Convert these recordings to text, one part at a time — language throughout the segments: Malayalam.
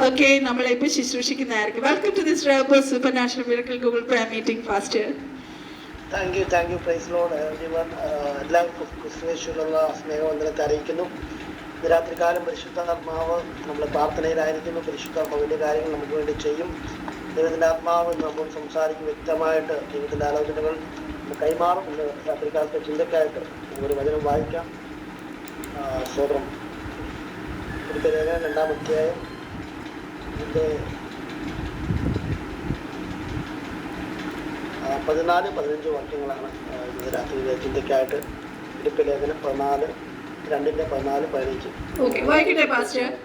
ഓക്കെ, നമ്മളെ ഇപ്പൊ ശുശ്രൂഷിക്കുന്നതായിരിക്കും. Welcome to this super national miracle Google prayer meeting pastor. Thank you praise Lord everyone. എല്ലാവർക്കും ക്രിസ്തുയേശുവിലുള്ള സ്നേഹവന്ദനത്തെ അറിയിക്കുന്നു. ഇന്ന് രാത്രികാലം പരിശുദ്ധാത്മാവ് നമ്മൾ പ്രാർത്ഥനയിലായിരിക്കുന്നു. പരിശുദ്ധാത്മാവിൻ്റെ കാര്യങ്ങൾ നമുക്ക് വേണ്ടി ചെയ്യും. ദൈവത്തിൻ്റെ ആത്മാവ് നമ്മൾ സംസാരിക്കും. വ്യക്തമായിട്ട് ദൈവത്തിൻ്റെ ആലോചനകൾ കൈമാറും. ഇന്ന് രാത്രികാലത്തെ ചിന്തക്കായിട്ട് നമുക്കൊരു വചനം വായിക്കാം. സ്തോത്രം. രേഖ 2-ാം അധ്യായം ഇതിൻ്റെ 14-15 വാക്യങ്ങളാണ് ഇന്ന് രാത്രി ചിന്തയ്ക്കായിട്ട്. ഫിലിപ്പ് ലേഖനം 14-15.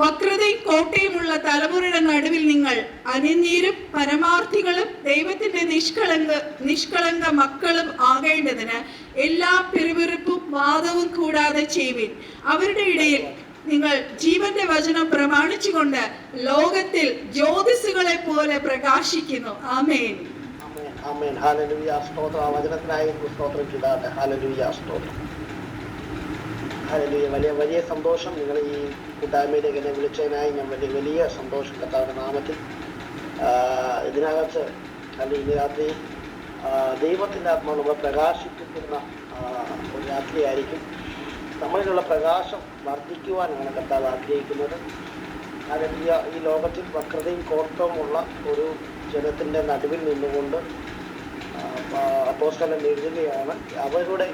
വക്രതയും കോട്ടയുമുള്ള തലമുറയുടെ നടുവിൽ നിങ്ങൾ അനിന്യരും പരമാർത്ഥികളും ദൈവത്തിന്റെ നിഷ്കളങ്ക മക്കളും ആകേണ്ടതിന് എല്ലാ പിറുപിറുപ്പും വാദവും കൂടാതെ ചെയ്യുവിൻ. അവരുടെ ഇടയിൽ നിങ്ങൾ ജീവന്റെ വചനം പ്രമാണിച്ചുകൊണ്ട് ലോകത്തിൽ ജ്യോതിസുകളെ പോലെ പ്രകാശിക്കുന്നു. ആമേൻ. ആമേൻ. ഹല്ലേലൂയ. സ്തോത്രം. ആ വചനത്തിനായിരുന്നു സ്തോത്രം ചെയ്താട്ടെ. ഹല്ലേലൂയ. സ്തോത്രം. ഹല്ലേലൂയ. വലിയ സന്തോഷം. നിങ്ങൾ ഈ കൂട്ടായ്മയിലേക്ക് എന്നെ വിളിച്ചതിനായി ഞാൻ വലിയ സന്തോഷം. കർത്താവിന്റെ നാമത്തിൽ ഇതിനകത്ത് അല്ലെങ്കിൽ രാത്രി ദൈവത്തിൻ്റെ ആത്മാവ് നമ്മൾ പ്രകാശിപ്പിക്കുന്ന ഒരു രാത്രിയായിരിക്കും. നമ്മളിലുള്ള പ്രകാശം വർദ്ധിക്കുവാനാണ് കർത്താവ് ആഗ്രഹിക്കുന്നത്. ഹല്ലേലൂയ. ഈ ലോകത്തിൽ വക്രതയും കോട്ടവുമുള്ള ഒരു ജനത്തിൻ്റെ നടുവിൽ നിന്നുകൊണ്ട് അപ്പോസ്തലൻ എഴുതുകയാണ്, അവരുടെ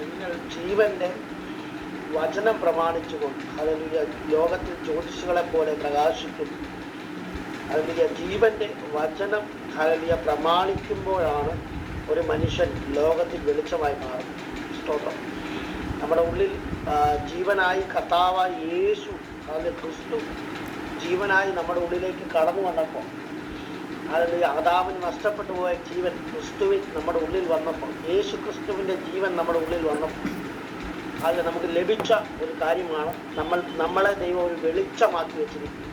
നിങ്ങൾ ജീവന്റെ വചനം പ്രമാണിച്ചുകൊണ്ട് ഹല്ലേലൂയ ലോകത്തിൽ ജ്യോതിഷുകളെ പോലെ പ്രകാശിക്കും. ഹല്ലേലൂയ. ജീവന്റെ വചനം ഹല്ലേലൂയ പ്രമാണിക്കുമ്പോഴാണ് ഒരു മനുഷ്യൻ ലോകത്തിൽ വെളിച്ചമായി മാറുന്നത്. സ്തോത്രം. നമ്മുടെ ഉള്ളിൽ ജീവനായി കർത്താവായ യേശു ക്രിസ്തു ജീവനായി നമ്മുടെ ഉള്ളിലേക്ക് കടന്നു വന്നപ്പോൾ, ഹല്ലേലൂയ ആദാമിന് നഷ്ടപ്പെട്ടു പോയ ജീവൻ ക്രിസ്തുവിൻ നമ്മുടെ ഉള്ളിൽ വന്നപ്പോൾ, യേശു ക്രിസ്തുവിൻ്റെ ജീവൻ നമ്മുടെ ഉള്ളിൽ വന്നപ്പോൾ അത് നമുക്ക് ലഭിച്ച ഒരു കാര്യമാണ്. നമ്മളെ ദൈവം ഒരു വെളിച്ചമാക്കി വെച്ചിരിക്കുന്നു.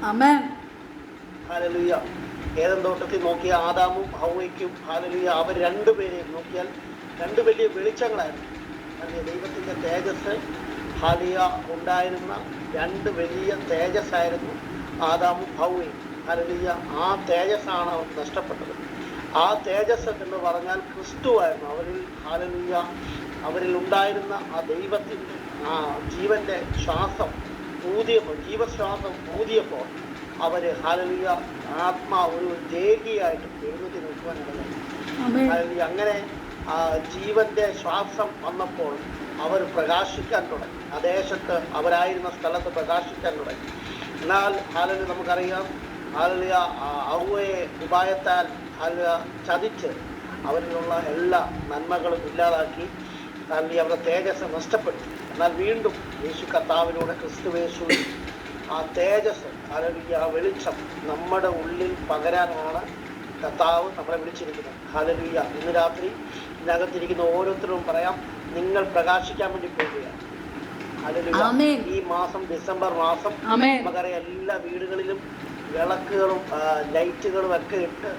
ഹല്ലേലൂയ. ഏദൻ തോട്ടത്തിൽ നോക്കിയ ആദാമും ഹവ്വയ്ക്കും ഹല്ലേലൂയ അവർ രണ്ടുപേരെയും നോക്കിയാൽ രണ്ട് വലിയ വെളിച്ചങ്ങളായിരുന്നു. ദൈവത്തിൻ്റെ തേജസ് ഹല്ലേലൂയ ഉണ്ടായിരുന്ന രണ്ട് വലിയ തേജസ്സായിരുന്നു ആദാമും ഹവ്വയും. ഹല്ലേലൂയ. ആ തേജസ്സാണ് അവർക്ക് നഷ്ടപ്പെട്ടത്. ആ തേജസ് എന്ന് പറഞ്ഞാൽ ക്രിസ്തുവായിരുന്നു അവരിൽ. ഹല്ലേലൂയ. അവരിൽ ഉണ്ടായിരുന്ന ആ ദൈവത്തിൻ്റെ ആ ജീവന്റെ ശ്വാസം ഊതിയപ്പോൾ, ജീവശ്വാസം ഊതിയപ്പോൾ അവർ ഹല്ലേലൂയ ഒരു ദേഹിയായിട്ട് എഴുന്നേറ്റ് നിൽക്കുവാനിടയായി. ഹല്ലേലൂയ. അങ്ങനെ ജീവന്റെ ശ്വാസം വന്നപ്പോൾ അവർ പ്രകാശിക്കാൻ തുടങ്ങി. ആ ദേശത്ത് അവരായിരുന്ന സ്ഥലത്ത് പ്രകാശിക്കാൻ തുടങ്ങി. എന്നാൽ ഹല്ലേലൂയ നമുക്കറിയാം, ഹല്ലേലൂയ ഹവ്വയെ ഉപായത്താൽ ഹല്ലേലൂയ ചതിച്ച് അവരിലുള്ള എല്ലാ നന്മകളും ഇല്ലാതാക്കി. ഹല്ലേലൂയ അവരുടെ തേജസ് നഷ്ടപ്പെട്ടു. എന്നാൽ വീണ്ടും യേശു കർത്താവിലൂടെ ക്രിസ്തുയേശുവിൽ ആ തേജസ് ഹല്ലേലൂയ ആ വെളിച്ചം നമ്മുടെ ഉള്ളിൽ പകരാനാണ് കർത്താവ് നമ്മളെ വിളിച്ചിരിക്കുന്നത്. ഹല്ലേലൂയ. ഇന്ന് രാത്രി ഇതിനകത്തിരിക്കുന്ന ഓരോരുത്തരും പറയാം, നിങ്ങൾ പ്രകാശിക്കാൻ വേണ്ടി പോകുകയാണ്. ഹല്ലേലൂയ. ഈ മാസം ഡിസംബർ മാസം നമുക്കറിയാം എല്ലാ വീടുകളിലും വിളക്കുകളും ലൈറ്റുകളും ഒക്കെ ഇട്ട്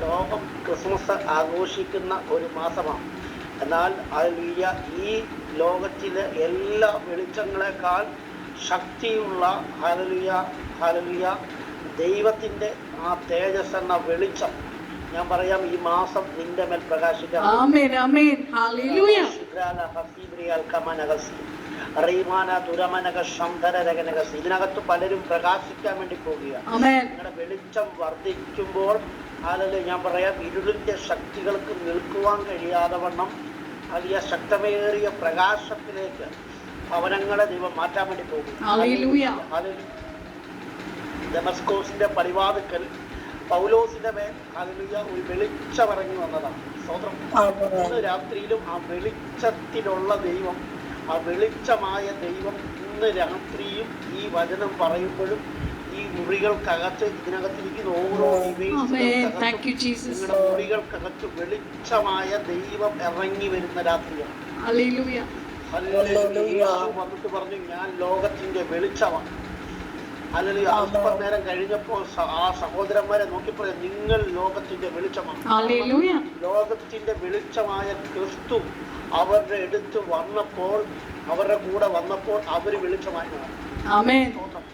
ലോകം ക്രിസ്മസ് ആഘോഷിക്കുന്ന ഒരു മാസമാണ്. എന്നാൽ ഹല്ലേലൂയ ഈ ലോകത്തിലെ എല്ലാ വെളിച്ചങ്ങളെക്കാൾ ശക്തിയുള്ള ഹല്ലേലൂയ ദൈവത്തിൻ്റെ ആ തേജസ് എന്ന വെളിച്ചം ഞാൻ പറയാം ഈ മാസം നിന്റെ മേൽ പ്രകാശിക്കാൻ. ഇതിനകത്ത് പലരും പ്രകാശിക്കാൻ വേണ്ടി പോവുകയാണ്. നിങ്ങളുടെ വെളിച്ചം വർദ്ധിക്കുമ്പോൾ ഹല്ലേലൂയ ഞാൻ പറയാം ഇരുളിന്റെ ശക്തികൾക്ക് നിൽക്കുവാൻ കഴിയാതെ വണ്ണം വലിയ ശക്തമേറിയ പ്രകാശത്തിലേക്ക് ഭവനങ്ങളെ ദൈവം മാറ്റാൻ വേണ്ടി പോകും. ദമസ്കോസിന്റെ പടിവാതിക്കൽ പൗലോസിന്റെ മേൽ ഹല്ലേലൂയ ഒരു വെളിച്ചം ഇറങ്ങി വന്നതാണ്. സ്തോത്രം. ഇന്ന് രാത്രിയിലും ആ വെളിച്ചത്തിലുള്ള ദൈവം, ആ വെളിച്ചമായ ദൈവം ഇന്ന് രാത്രിയും ഈ വചനം പറയുമ്പോഴും ഈ മുറികൾക്കകത്ത് ഇതിനകത്തിരിക്കുന്ന ഓരോ നിങ്ങളുടെ മുറികൾക്കകത്ത് വെളിച്ചമായ ദൈവം ഇറങ്ങി വരുന്ന രാത്രിയാണ്. വന്നിട്ട് പറഞ്ഞു, ഞാൻ ലോകത്തിന്റെ വെളിച്ചമാണ്. അല്ലെങ്കിൽ അല്പം നേരം കഴിഞ്ഞപ്പോൾ ആ സഹോദരന്മാരെ നോക്കി പറയാം, നിങ്ങൾ ലോകത്തിന്റെ വെളിച്ചമാണ്. ലോകത്തിന്റെ വെളിച്ചമായ ക്രിസ്തു അവരുടെ അടുത്ത് വന്നപ്പോൾ, അവരുടെ കൂടെ വന്നപ്പോൾ അവർ വെളിച്ചമായി മാറി.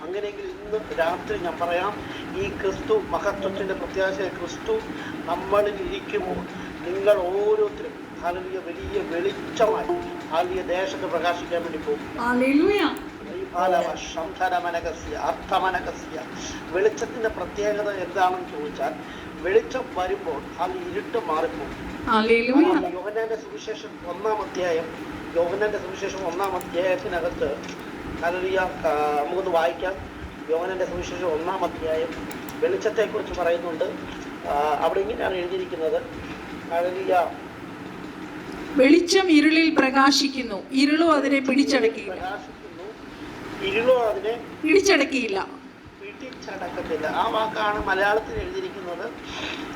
അങ്ങനെയെങ്കിൽ ഇന്ന് രാത്രി ഞാൻ പറയാം, ഈ ക്രിസ്തു മഹത്വത്തിന്റെ പ്രത്യാശ ക്രിസ്തു നമ്മളിൽ ഇരിക്കുമ്പോൾ നിങ്ങൾ ഓരോരുത്തരും ഹല്ലേലൂയ വലിയ വെളിച്ചമായി ഹല്ലേലൂയ ദേശത്ത് പ്രകാശിക്കാൻ വേണ്ടി പോകും. വെളിച്ചത്തിന്റെ പ്രത്യേകത എന്താണെന്ന് ചോദിച്ചാൽ, വെളിച്ചം വരുമ്പോൾ അത് ഇരുട്ട് മാറിപ്പോകും. യോഹന്നാന്റെ സുവിശേഷം 1-ാം അധ്യായം, യോഹന്നാന്റെ സുവിശേഷം 1-ാം അധ്യായത്തിനകത്ത് ഹല്ലേലൂയ നമുക്കൊന്ന് വായിക്കാം. യോഹന്നാന്റെ സുവിശേഷം 1-ാം അധ്യായം വെളിച്ചത്തെക്കുറിച്ച് പറയുന്നുണ്ട്. അവിടെ ഇങ്ങനെയാണ് എഴുതിയിരിക്കുന്നത്, ഹല്ലേലൂയ, വെളിച്ചം ഇരുളിൽ പ്രകാശിക്കുന്നു, ഇരുളോ അതിനെ പിടിച്ചടക്കിയില്ല. ഇരുളോ അതിനെ പിടിച്ചടക്കിയില്ല. പിടിച്ചടക്കത്തില്ല. ആ വാക്കാണ് മലയാളത്തിൽ എഴുതിയിരിക്കുന്നത്.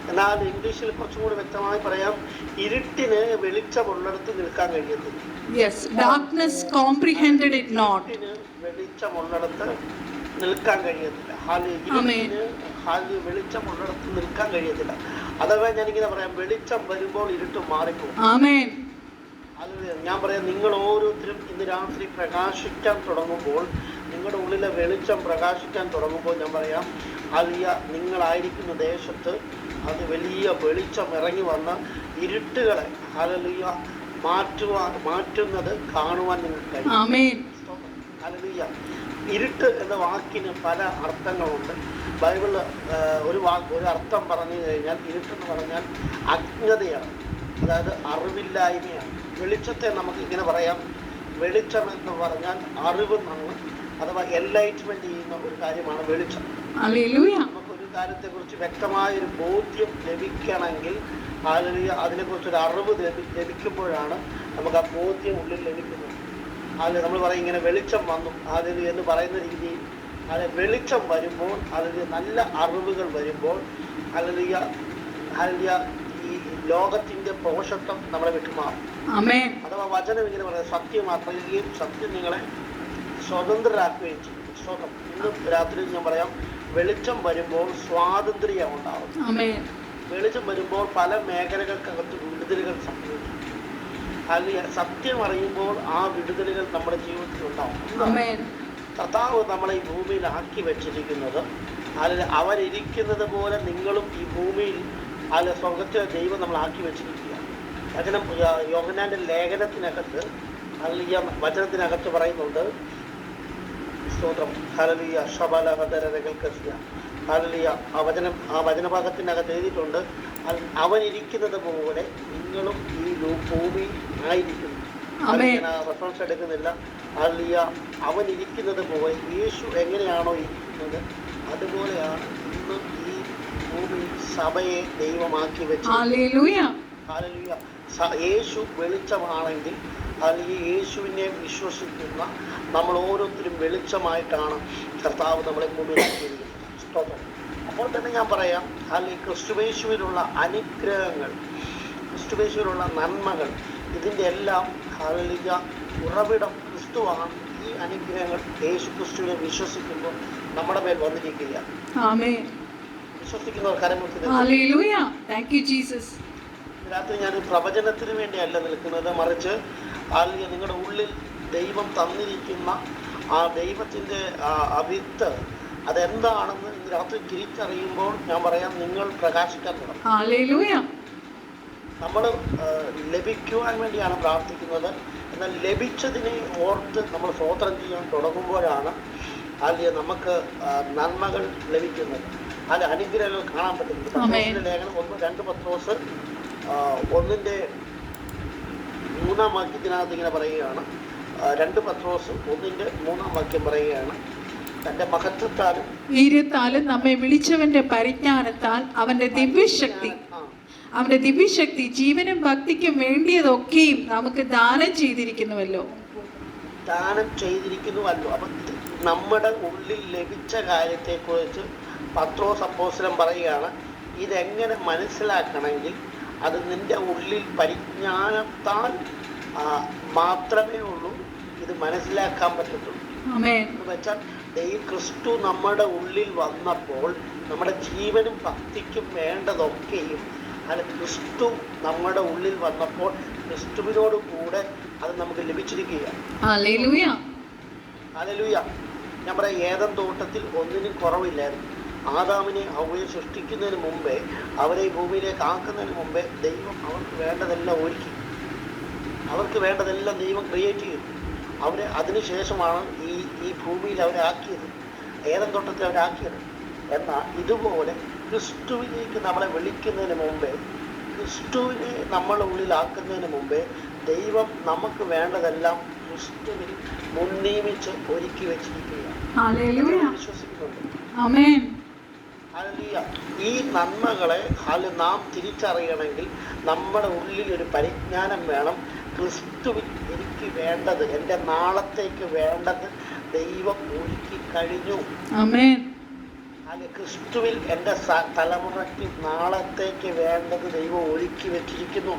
എന്നാൽ ഇംഗ്ലീഷിൽ കുറച്ചും കൂടി വ്യക്തമായി പറയാം, ഇരുട്ടിന് വെളിച്ചമുള്ളിടത്ത് നിൽക്കാൻ കഴിയത്തില്ല. Yes, darkness comprehended it not. വെളിച്ചമുള്ളിടത്ത് നിൽക്കാൻ കഴിയത്തില്ല. വെളിച്ചമുള്ളിടത്ത് നിൽക്കാൻ കഴിയത്തില്ല. അഥവാ ഞാനിങ്ങനെ പറയാം, വെളിച്ചം വരുമ്പോൾ ഇരുട്ട് മാറിപ്പോകും. ആമേൻ. ഞാൻ പറയാം, നിങ്ങൾ ഓരോരുത്തരും ഇന്ന് രാത്രി പ്രകാശിക്കാൻ തുടങ്ങുമ്പോൾ, നിങ്ങളുടെ ഉള്ളിലെ വെളിച്ചം പ്രകാശിക്കാൻ തുടങ്ങുമ്പോൾ, ഞാൻ പറയാം ഹല്ലേലൂയ, നിങ്ങളായിരിക്കുന്ന ദേശത്ത് അത് വലിയ വെളിച്ചം ഇറങ്ങി വന്ന് ഇരുട്ടുകളെ ഹല്ലേലൂയ മാറ്റുന്നത് കാണുവാൻ നിങ്ങൾക്ക് കഴിയും. ഹല്ലേലൂയ. ഇരുട്ട് എന്ന വാക്കിന് പല അർത്ഥങ്ങളുണ്ട്. ബൈബിളിൽ ഒരു അർത്ഥം പറഞ്ഞു കഴിഞ്ഞാൽ, ഇരുട്ടെന്ന് പറഞ്ഞാൽ അജ്ഞതയാണ്, അതായത് അറിവില്ലായ്മയാണ്. വെളിച്ചത്തെ നമുക്ക് ഇങ്ങനെ പറയാം, വെളിച്ചം എന്ന് പറഞ്ഞാൽ അറിവ് നമ്മൾ, അഥവാ എൻലൈറ്റ്മെന്റ് ചെയ്യുന്ന ഒരു കാര്യമാണ് വെളിച്ചം. നമുക്കൊരു കാര്യത്തെക്കുറിച്ച് വ്യക്തമായൊരു ബോധ്യം ലഭിക്കണമെങ്കിൽ അതിനെക്കുറിച്ചൊരു അറിവ് ലഭിക്കുമ്പോഴാണ് നമുക്ക് ആ ബോധ്യം ഉള്ളിൽ ലഭിക്കുന്നത്. അതിൽ നമ്മൾ പറയും ഇങ്ങനെ വെളിച്ചം വന്നു അതിൽ എന്ന് പറയുന്ന രീതിയിൽ, അത് വെളിച്ചം വരുമ്പോൾ, അതിൽ നല്ല അറിവുകൾ വരുമ്പോൾ ഹല്ലേലൂയ ഈ ലോകത്തിന്റെ പോഷത്വം നമ്മളെ വിട്ടുമാറും. അഥവാ വചനം ഇങ്ങനെ പറയാം, സത്യം അറിയുകയും സത്യം നിങ്ങളെ സ്വതന്ത്രരാക്കുകയും ചെയ്യും. സ്വതന്ത്രം. ഇന്ന് രാത്രി ഞാൻ പറയാം, വെളിച്ചം വരുമ്പോൾ സ്വാതന്ത്ര്യം ഉണ്ടാവും. വെളിച്ചം വരുമ്പോൾ പല മേഖലകൾക്കകത്ത് വിടുതലുകൾ സംഭവിക്കും. അല്ലെങ്കിൽ സത്യം അറിയുമ്പോൾ ആ വിടുതലുകൾ നമ്മുടെ ജീവിതത്തിൽ ഉണ്ടാവും. കർത്താവ് നമ്മളെ ഈ ഭൂമിയിൽ ആക്കി വെച്ചിരിക്കുന്നത്, അതിൽ അവരിയ്ക്കുന്നത് പോലെ നിങ്ങളും ഈ ഭൂമിയിൽ അതിൽ സ്വർഗത്തിലെ ദൈവം നമ്മൾ ആക്കി വെച്ചിരിക്കുക. വചനം യോഹന്നാന്റെ ലേഖനത്തിനകത്ത് ഹല്ലേലൂയ വചനത്തിനകത്ത് പറയുന്നുണ്ട്, സ്തോത്രം, ഹല്ലേലൂയ, ശബലഹദരകൽക്കസ്യ, ഹല്ലേലൂയ. ആ വചനഭാഗത്തിനകത്ത് എഴുതിയിട്ടുണ്ട്, അവനിരിക്കുന്നത് പോലെ നിങ്ങളും ഈ ഭൂമിയിൽ ആയിരിക്കുന്നു. ഞാൻ റെഫറൻസ് എടുക്കുന്നില്ല. ഹല്ലേലൂയ. അവനിരിക്കുന്നത് പോലെ യേശു എങ്ങനെയാണോ ഇരിക്കുന്നത് അതുപോലെയാണ് ഇന്ന് ഈ ഭൂമിയിൽ സഭയെ ദൈവമാക്കി വെച്ചത്. ഹല്ലേലൂയ. യേശു വെളിച്ചമാണെങ്കിൽ, അല്ലെങ്കിൽ യേശുവിനെ വിശ്വസിക്കുന്ന നമ്മൾ ഓരോരുത്തരും വെളിച്ചമായിട്ടാണ് കർത്താവ് നമ്മളെ ഭൂമിയിലാക്കിയിരിക്കുന്നത്. അപ്പോൾ തന്നെ ഞാൻ പറയാം, അല്ലെങ്കിൽ ക്രിസ്തുയേശുവിലുള്ള അനുഗ്രഹങ്ങൾ, ക്രിസ്തുയേശുവിലുള്ള നന്മകൾ, ഇതിൻ്റെ എല്ലാം ഹല്ലേലൂയ ഉറവിടം ക്രിസ്തുവാണ്. ഈ അനുഗ്രഹങ്ങൾ യേശു ക്രിസ്തുവിനെ വിശ്വസിക്കുമ്പോൾ നമ്മുടെ മേൽ വന്നിരിക്കുകയാണ്. വിശ്വസിക്കുന്നവർ രാത്രി ഞാൻ പ്രവചനത്തിന് വേണ്ടിയല്ല നിൽക്കുന്നത്, മറിച്ച് നിങ്ങളുടെ ഉള്ളിൽ ദൈവം തന്നിരിക്കുന്ന ആ ദൈവത്തിൻ്റെ അവിത്ത് അതെന്താണെന്ന് ഇന്ന് രാത്രി തിരിച്ചറിയുമ്പോൾ ഞാൻ പറയാം, നിങ്ങൾ പ്രകാശിക്കാൻ തുടങ്ങും. നമ്മൾ ലഭിക്കുവാൻ വേണ്ടിയാണ് പ്രാർത്ഥിക്കുന്നത്. എന്നാൽ ലഭിച്ചതിനെ ഓർത്ത് നമ്മൾ സ്തോത്രം ചെയ്യാൻ തുടങ്ങുമ്പോഴാണ് അല്ലെങ്കിൽ നമുക്ക് നന്മകൾ ലഭിക്കുന്നത്, അതിൽ അനുഗ്രഹങ്ങൾ കാണാൻ പറ്റുന്നത്. പത്രോസിന്റെ ലേഖനം 1-2 പത്രോസ് 1-ന്റെ 3-ാം വാക്യത്തിനകത്ത് ഇങ്ങനെ പറയുകയാണ്, 2 പത്രോസ് 1-ന്റെ 3-ാം വാക്യം പറയുകയാണ്, തന്റെ മഹത്വത്താലും വീര്യത്താലും നമ്മെ വിളിച്ചവന്റെ പരിജ്ഞാനത്താൽ അവന്റെ ദിവ്യശക്തി ജീവനും ഭക്തിക്കും വേണ്ടിയതൊക്കെയും നമുക്ക് ദാനം ചെയ്തിരിക്കുന്നുവല്ലോ. അപ്പൊ നമ്മുടെ ഉള്ളിൽ ലഭിച്ച കാര്യത്തെക്കുറിച്ച് പത്രോസ് അപ്പോസ്തലൻ പറയുകയാണ്, ഇതെങ്ങനെ മനസ്സിലാക്കണമെങ്കിൽ അത് നിന്റെ ഉള്ളിൽ പരിജ്ഞാനത്താൽ മാത്രമേ ഉള്ളൂ ഇത് മനസ്സിലാക്കാൻ പറ്റത്തുള്ളൂ. എന്ന് വെച്ചാൽ ക്രിസ്തു നമ്മുടെ ഉള്ളിൽ വന്നപ്പോൾ നമ്മുടെ ജീവനും ഭക്തിക്കും വേണ്ടതൊക്കെയും അത് ക്രിസ്തു നമ്മുടെ ഉള്ളിൽ വന്നപ്പോൾ ക്രിസ്തുവിനോട് കൂടെ അത് നമുക്ക് ലഭിച്ചിരിക്കുകയാണ്. ഹല്ലേലൂയ. ഞാൻ പറയാം, ഏദൻ തോട്ടത്തിൽ ഒന്നിനും കുറവില്ലായിരുന്നു. ആദാമിനെ ഹവ്വയെ സൃഷ്ടിക്കുന്നതിന് മുമ്പേ, അവരെ ഈ ഭൂമിയിലേക്ക് ആക്കുന്നതിന് മുമ്പേ ദൈവം അവർക്ക് വേണ്ടതെല്ലാം ഒരുക്കി. അവർക്ക് വേണ്ടതെല്ലാം ദൈവം ക്രിയേറ്റ് ചെയ്തു. അവരെ അതിനുശേഷമാണ് ഈ ഭൂമിയിൽ അവരെ ആക്കിയത്, ഏദൻ തോട്ടത്തിൽ അവരെ ആക്കിയത്. എന്നാൽ ഇതുപോലെ ക്രിസ്തുവിലേക്ക് നമ്മളെ വിളിക്കുന്നതിന് മുമ്പേ, ക്രിസ്തുവിനെ നമ്മളെ ഉള്ളിലാക്കുന്നതിന് മുമ്പേ ദൈവം നമുക്ക് വേണ്ടതെല്ലാം ക്രിസ്തുവിൽ മുൻനിയമിച്ച് ഒരുക്കി വെച്ചിരിക്കുകയാണ്. വിശ്വസിക്കുന്നുണ്ട്. ഈ നന്മകളെ നാം തിരിച്ചറിയണമെങ്കിൽ നമ്മുടെ ഉള്ളിൽ ഒരു പരിജ്ഞാനം വേണം. ക്രിസ്തുവിൽ എനിക്ക് വേണ്ടത്, എൻ്റെ നാളത്തേക്ക് വേണ്ടത് ദൈവം ഒരുക്കി കഴിഞ്ഞു. ക്രിസ്തുവിൽ എൻ്റെ തലമുറയ്ക്ക് നാളത്തേക്ക് വേണ്ടത് ദൈവം ഒരുക്കി വെച്ചിരിക്കുന്നു.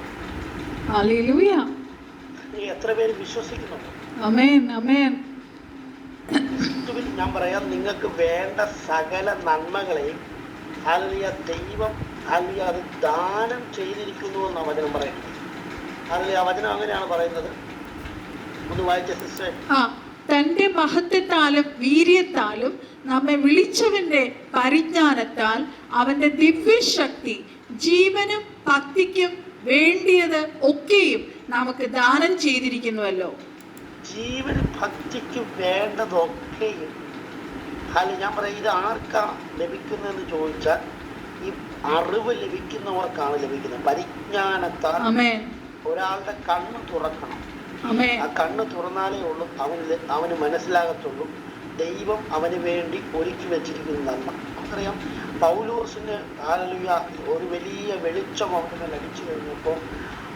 എത്ര പേര് വിശ്വസിക്കുന്നുണ്ട്? ക്രിസ്തുവിൽ ഞാൻ പറയാം, നിങ്ങൾക്ക് വേണ്ട സകല നന്മകളെയും ദൈവം അത് ദാനം ചെയ്തിരിക്കുന്നു എന്നാണ് വചനം പറയുന്നത്. ആ വചനം അങ്ങനെയാണ് പറയുന്നത്. ഒന്ന് വായിച്ച സിസ്റ്റർ. തന്റെ മഹത്വത്താലും വീര്യത്താലും നമ്മെ വിളിച്ചവന്റെ പരിജ്ഞാനത്താൽ അവന്റെ ദിവ്യശക്തി ജീവനും ഭക്തിക്കും വേണ്ടിയത് ഒക്കെയും നമുക്ക് ദാനം ചെയ്തിരിക്കുന്നുവല്ലോ. ജീവനും ഭക്തിക്കും വേണ്ടതൊക്കെയും ഞാൻ പറയാം, ഇത് ആർക്കാ ലഭിക്കുന്നതെന്ന് ചോദിച്ചാൽ ഈ അറിവ് ലഭിക്കുന്നവർക്കാണ് ലഭിക്കുന്നത്. പരിജ്ഞാനത്താൽ ഒരാളുടെ കണ്ണ് തുറക്കണം. ആ കണ്ണ് തുറന്നാലേ ഉള്ളൂ അവന് മനസ്സിലാകത്തുള്ളൂ ദൈവം അവന് വേണ്ടി ഒരുക്കി വെച്ചിരിക്കുന്ന നന്മ. നമുക്കറിയാം, പൗലോസിന് ഒരു വലിയ വെളിച്ചം അവന് ലഭിച്ചു കഴിഞ്ഞപ്പോൾ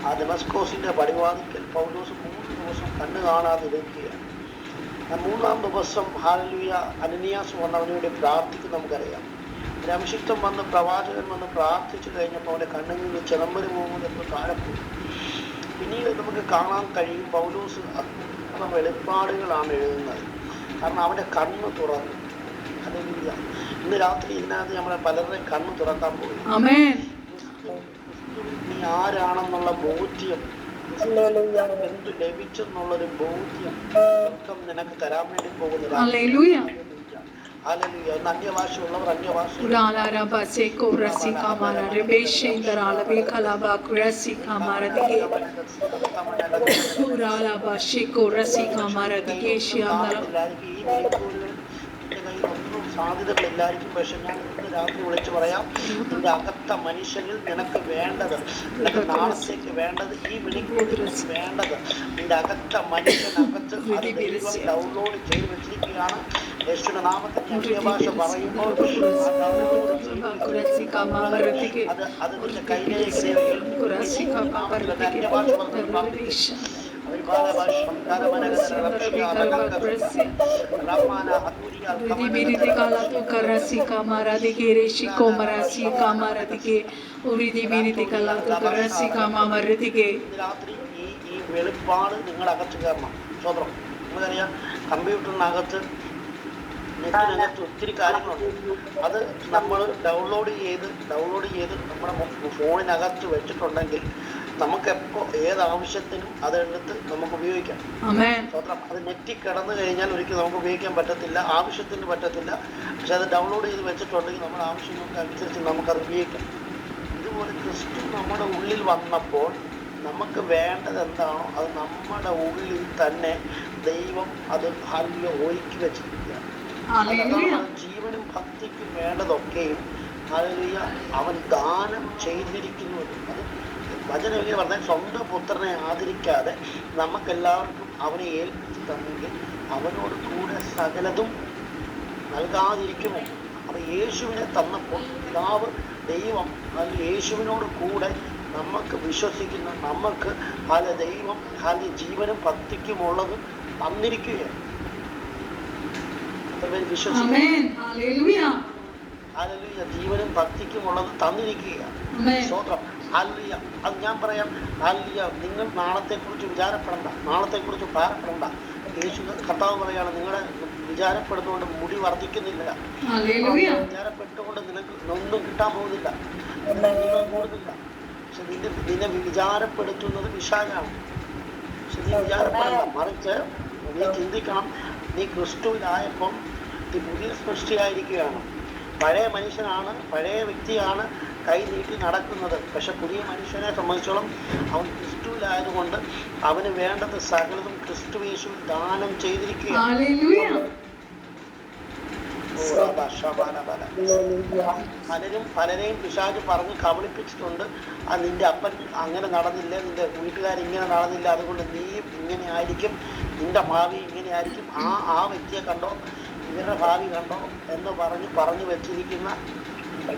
ആ ദമസ്കോസിന്റെ പടിവാതിക്കൽ പൗലോസ് 3 ദിവസം കണ്ണ് കാണാതെ ഇരിക്കുകയാണ്. 3-ാം ദിവസം അനനിയാസ് വന്ന് അവന് വേണ്ടി പ്രാർത്ഥിക്കും. നമുക്കറിയാം, ഒരു അഭിഷിക്തം വന്ന് പ്രവാചകൻ വന്ന് പ്രാർത്ഥിച്ചു കഴിഞ്ഞപ്പോൾ അവൻ്റെ കണ്ണിൽ നിന്ന് ചിലമ്പര് പോകുന്നപ്പോൾ താഴെ പോയി. പിന്നീട് നമുക്ക് കാണാൻ കഴിയും പൗലോസ് വെളിപ്പാടുകളാണ് എഴുതുന്നത്. കാരണം അവൻ്റെ കണ്ണ് തുറന്നു. ഹല്ലേലൂയ. ഇന്ന് രാത്രി ഇതിനകത്ത് നമ്മളെ പലരുടെയും കണ്ണ് തുറക്കാൻ പോയി. നീ ആരാണെന്നുള്ള ബോധ്യം, എന്ത് ലഭിച്ചെന്നുള്ളൊരു ബോധ്യം നിനക്ക് തരാൻ വേണ്ടി പോകുന്നത്. അന്യഭാഷയുള്ളവർ അന്യഭാഷ സാധ്യതകളില്ലായിരിക്കും. പക്ഷെ ഞാൻ ഇന്ന് രാത്രി വിളിച്ചു പറയാം, നിന്റെ അകത്ത മനുഷ്യനിൽ നിനക്ക് വേണ്ടത്, നിനക്ക് നാളത്തേക്ക് വേണ്ടത്, ഈ വിളിക്കൂടിൽ വേണ്ടത് നിന്റെ അകത്ത മനുഷ്യനകത്ത് ഡൗൺലോഡ് ചെയ്ത് വെച്ചിരിക്കുകയാണ്. യേശുവിന്റെ നാമത്തിൽ അന്യഭാഷ പറയുമ്പോൾ അത് നിന്റെ കൈയിലേക്ക് അന്യഭാഷ ഈ വെളിപ്പാട് നിങ്ങളുടെ അകത്ത് കയറണം. സ്വതന്ത്രം. നമുക്കറിയാം, കമ്പ്യൂട്ടറിനകത്ത് നെറ്റിനകത്ത് ഒത്തിരി കാര്യങ്ങളുണ്ട്. അത് നമ്മൾ ഡൗൺലോഡ് ചെയ്ത് നമ്മുടെ ഫോണിനകത്ത് വെച്ചിട്ടുണ്ടെങ്കിൽ നമുക്കെപ്പോൾ ഏതാവശ്യത്തിനും അതെടുത്ത് നമുക്ക് ഉപയോഗിക്കാം. സ്വതന്ത്രം. അത് നെറ്റിൽ കിടന്നു കഴിഞ്ഞാൽ ഒരിക്കലും നമുക്ക് ഉപയോഗിക്കാൻ പറ്റത്തില്ല, ആവശ്യത്തിന് പറ്റത്തില്ല. പക്ഷെ അത് ഡൗൺലോഡ് ചെയ്ത് വെച്ചിട്ടുണ്ടെങ്കിൽ നമ്മുടെ ആവശ്യങ്ങൾക്ക് അനുസരിച്ച് നമുക്കത് ഉപയോഗിക്കാം. ഇതുപോലെ ക്രിസ്തു നമ്മുടെ ഉള്ളിൽ വന്നപ്പോൾ നമുക്ക് വേണ്ടത് എന്താണോ അത് നമ്മുടെ ഉള്ളിൽ തന്നെ ദൈവം അത് ഒരുക്കി വെച്ചിരിക്കുകയാണ്. ജീവനും ഭക്തിക്കും വേണ്ടതൊക്കെയും അവൻ ദാനം ചെയ്തിരിക്കുന്നു. അത് വചനം എങ്ങനെ പറഞ്ഞാൽ, സ്വന്തം പുത്രനെ ആദരിക്കാതെ നമുക്കെല്ലാവർക്കും അവനെ ഏൽപ്പിച്ച് തന്നെങ്കിൽ അവനോട് കൂടെ സകലതും നൽകാതിരിക്കുമോ? അപ്പം യേശുവിനെ തന്നപ്പോൾ പിതാവ് ദൈവം യേശുവിനോട് കൂടെ നമുക്ക് വിശ്വസിക്കുന്ന നമുക്ക് ദൈവം ജീവനും ഭക്തിക്കുമുള്ളത് തന്നിരിക്കുകയാണ്. ജീവനും ഭക്തിക്കുമുള്ളത് തന്നിരിക്കുകയാണ്. സ്തോത്രം. ഹല്ലേലൂയ. അത് ഞാൻ പറയാം, ഹല്ലേലൂയ. നിങ്ങൾ നാളത്തെക്കുറിച്ച് വിചാരപ്പെടണ്ട, നാളത്തെക്കുറിച്ച് ഭാരപ്പെടണ്ട. യേശു കർത്താവ് പറയാണ്, നിങ്ങളെ വിചാരപ്പെടുന്നതുകൊണ്ട് മുടി വർദ്ധിക്കുന്നില്ല, വിചാരപ്പെട്ടുകൊണ്ട് നിനക്ക് ഒന്നും കിട്ടാൻ പോകുന്നില്ല, കൂടുന്നില്ല. പക്ഷെ നിന്നെ വിചാരപ്പെടുത്തുന്നത് പിശാചാണ്. പക്ഷെ നീ വിചാരപ്പെടണ്ട, മറിച്ച് നീ ചിന്തിക്കണം, നീ ക്രിസ്തുവിലായപ്പം ഈ പുതിയ സൃഷ്ടിയായിരിക്കുകയാണ്. പഴയ മനുഷ്യനാണ്, പഴയ വ്യക്തിയാണ് കൈ നീട്ടി നടക്കുന്നത്. പക്ഷെ പുതിയ മനുഷ്യനെ സംബന്ധിച്ചോളം അവൻ ക്രിസ്തുവിലായതുകൊണ്ട് അവന് വേണ്ടത് സകലതും ക്രിസ്തു യേശുവിൽ ദാനം ചെയ്തിരിക്കുകയാണ്. പലരെയും പിശാച് പറഞ്ഞ് കബളിപ്പിച്ചിട്ടുണ്ട്. നിന്റെ അപ്പൻ അങ്ങനെ നടന്നില്ല, നിന്റെ വീട്ടുകാരിങ്ങനെ നടന്നില്ല, അതുകൊണ്ട് നീ ഇങ്ങനെ ആയിരിക്കും, നിന്റെ ഭാവി ഇങ്ങനെ ആയിരിക്കും, ആ വ്യക്തിയെ കണ്ടോ, ഇവരുടെ ഭാവി കണ്ടോ എന്ന് പറഞ്ഞു വെച്ചിരിക്കുന്ന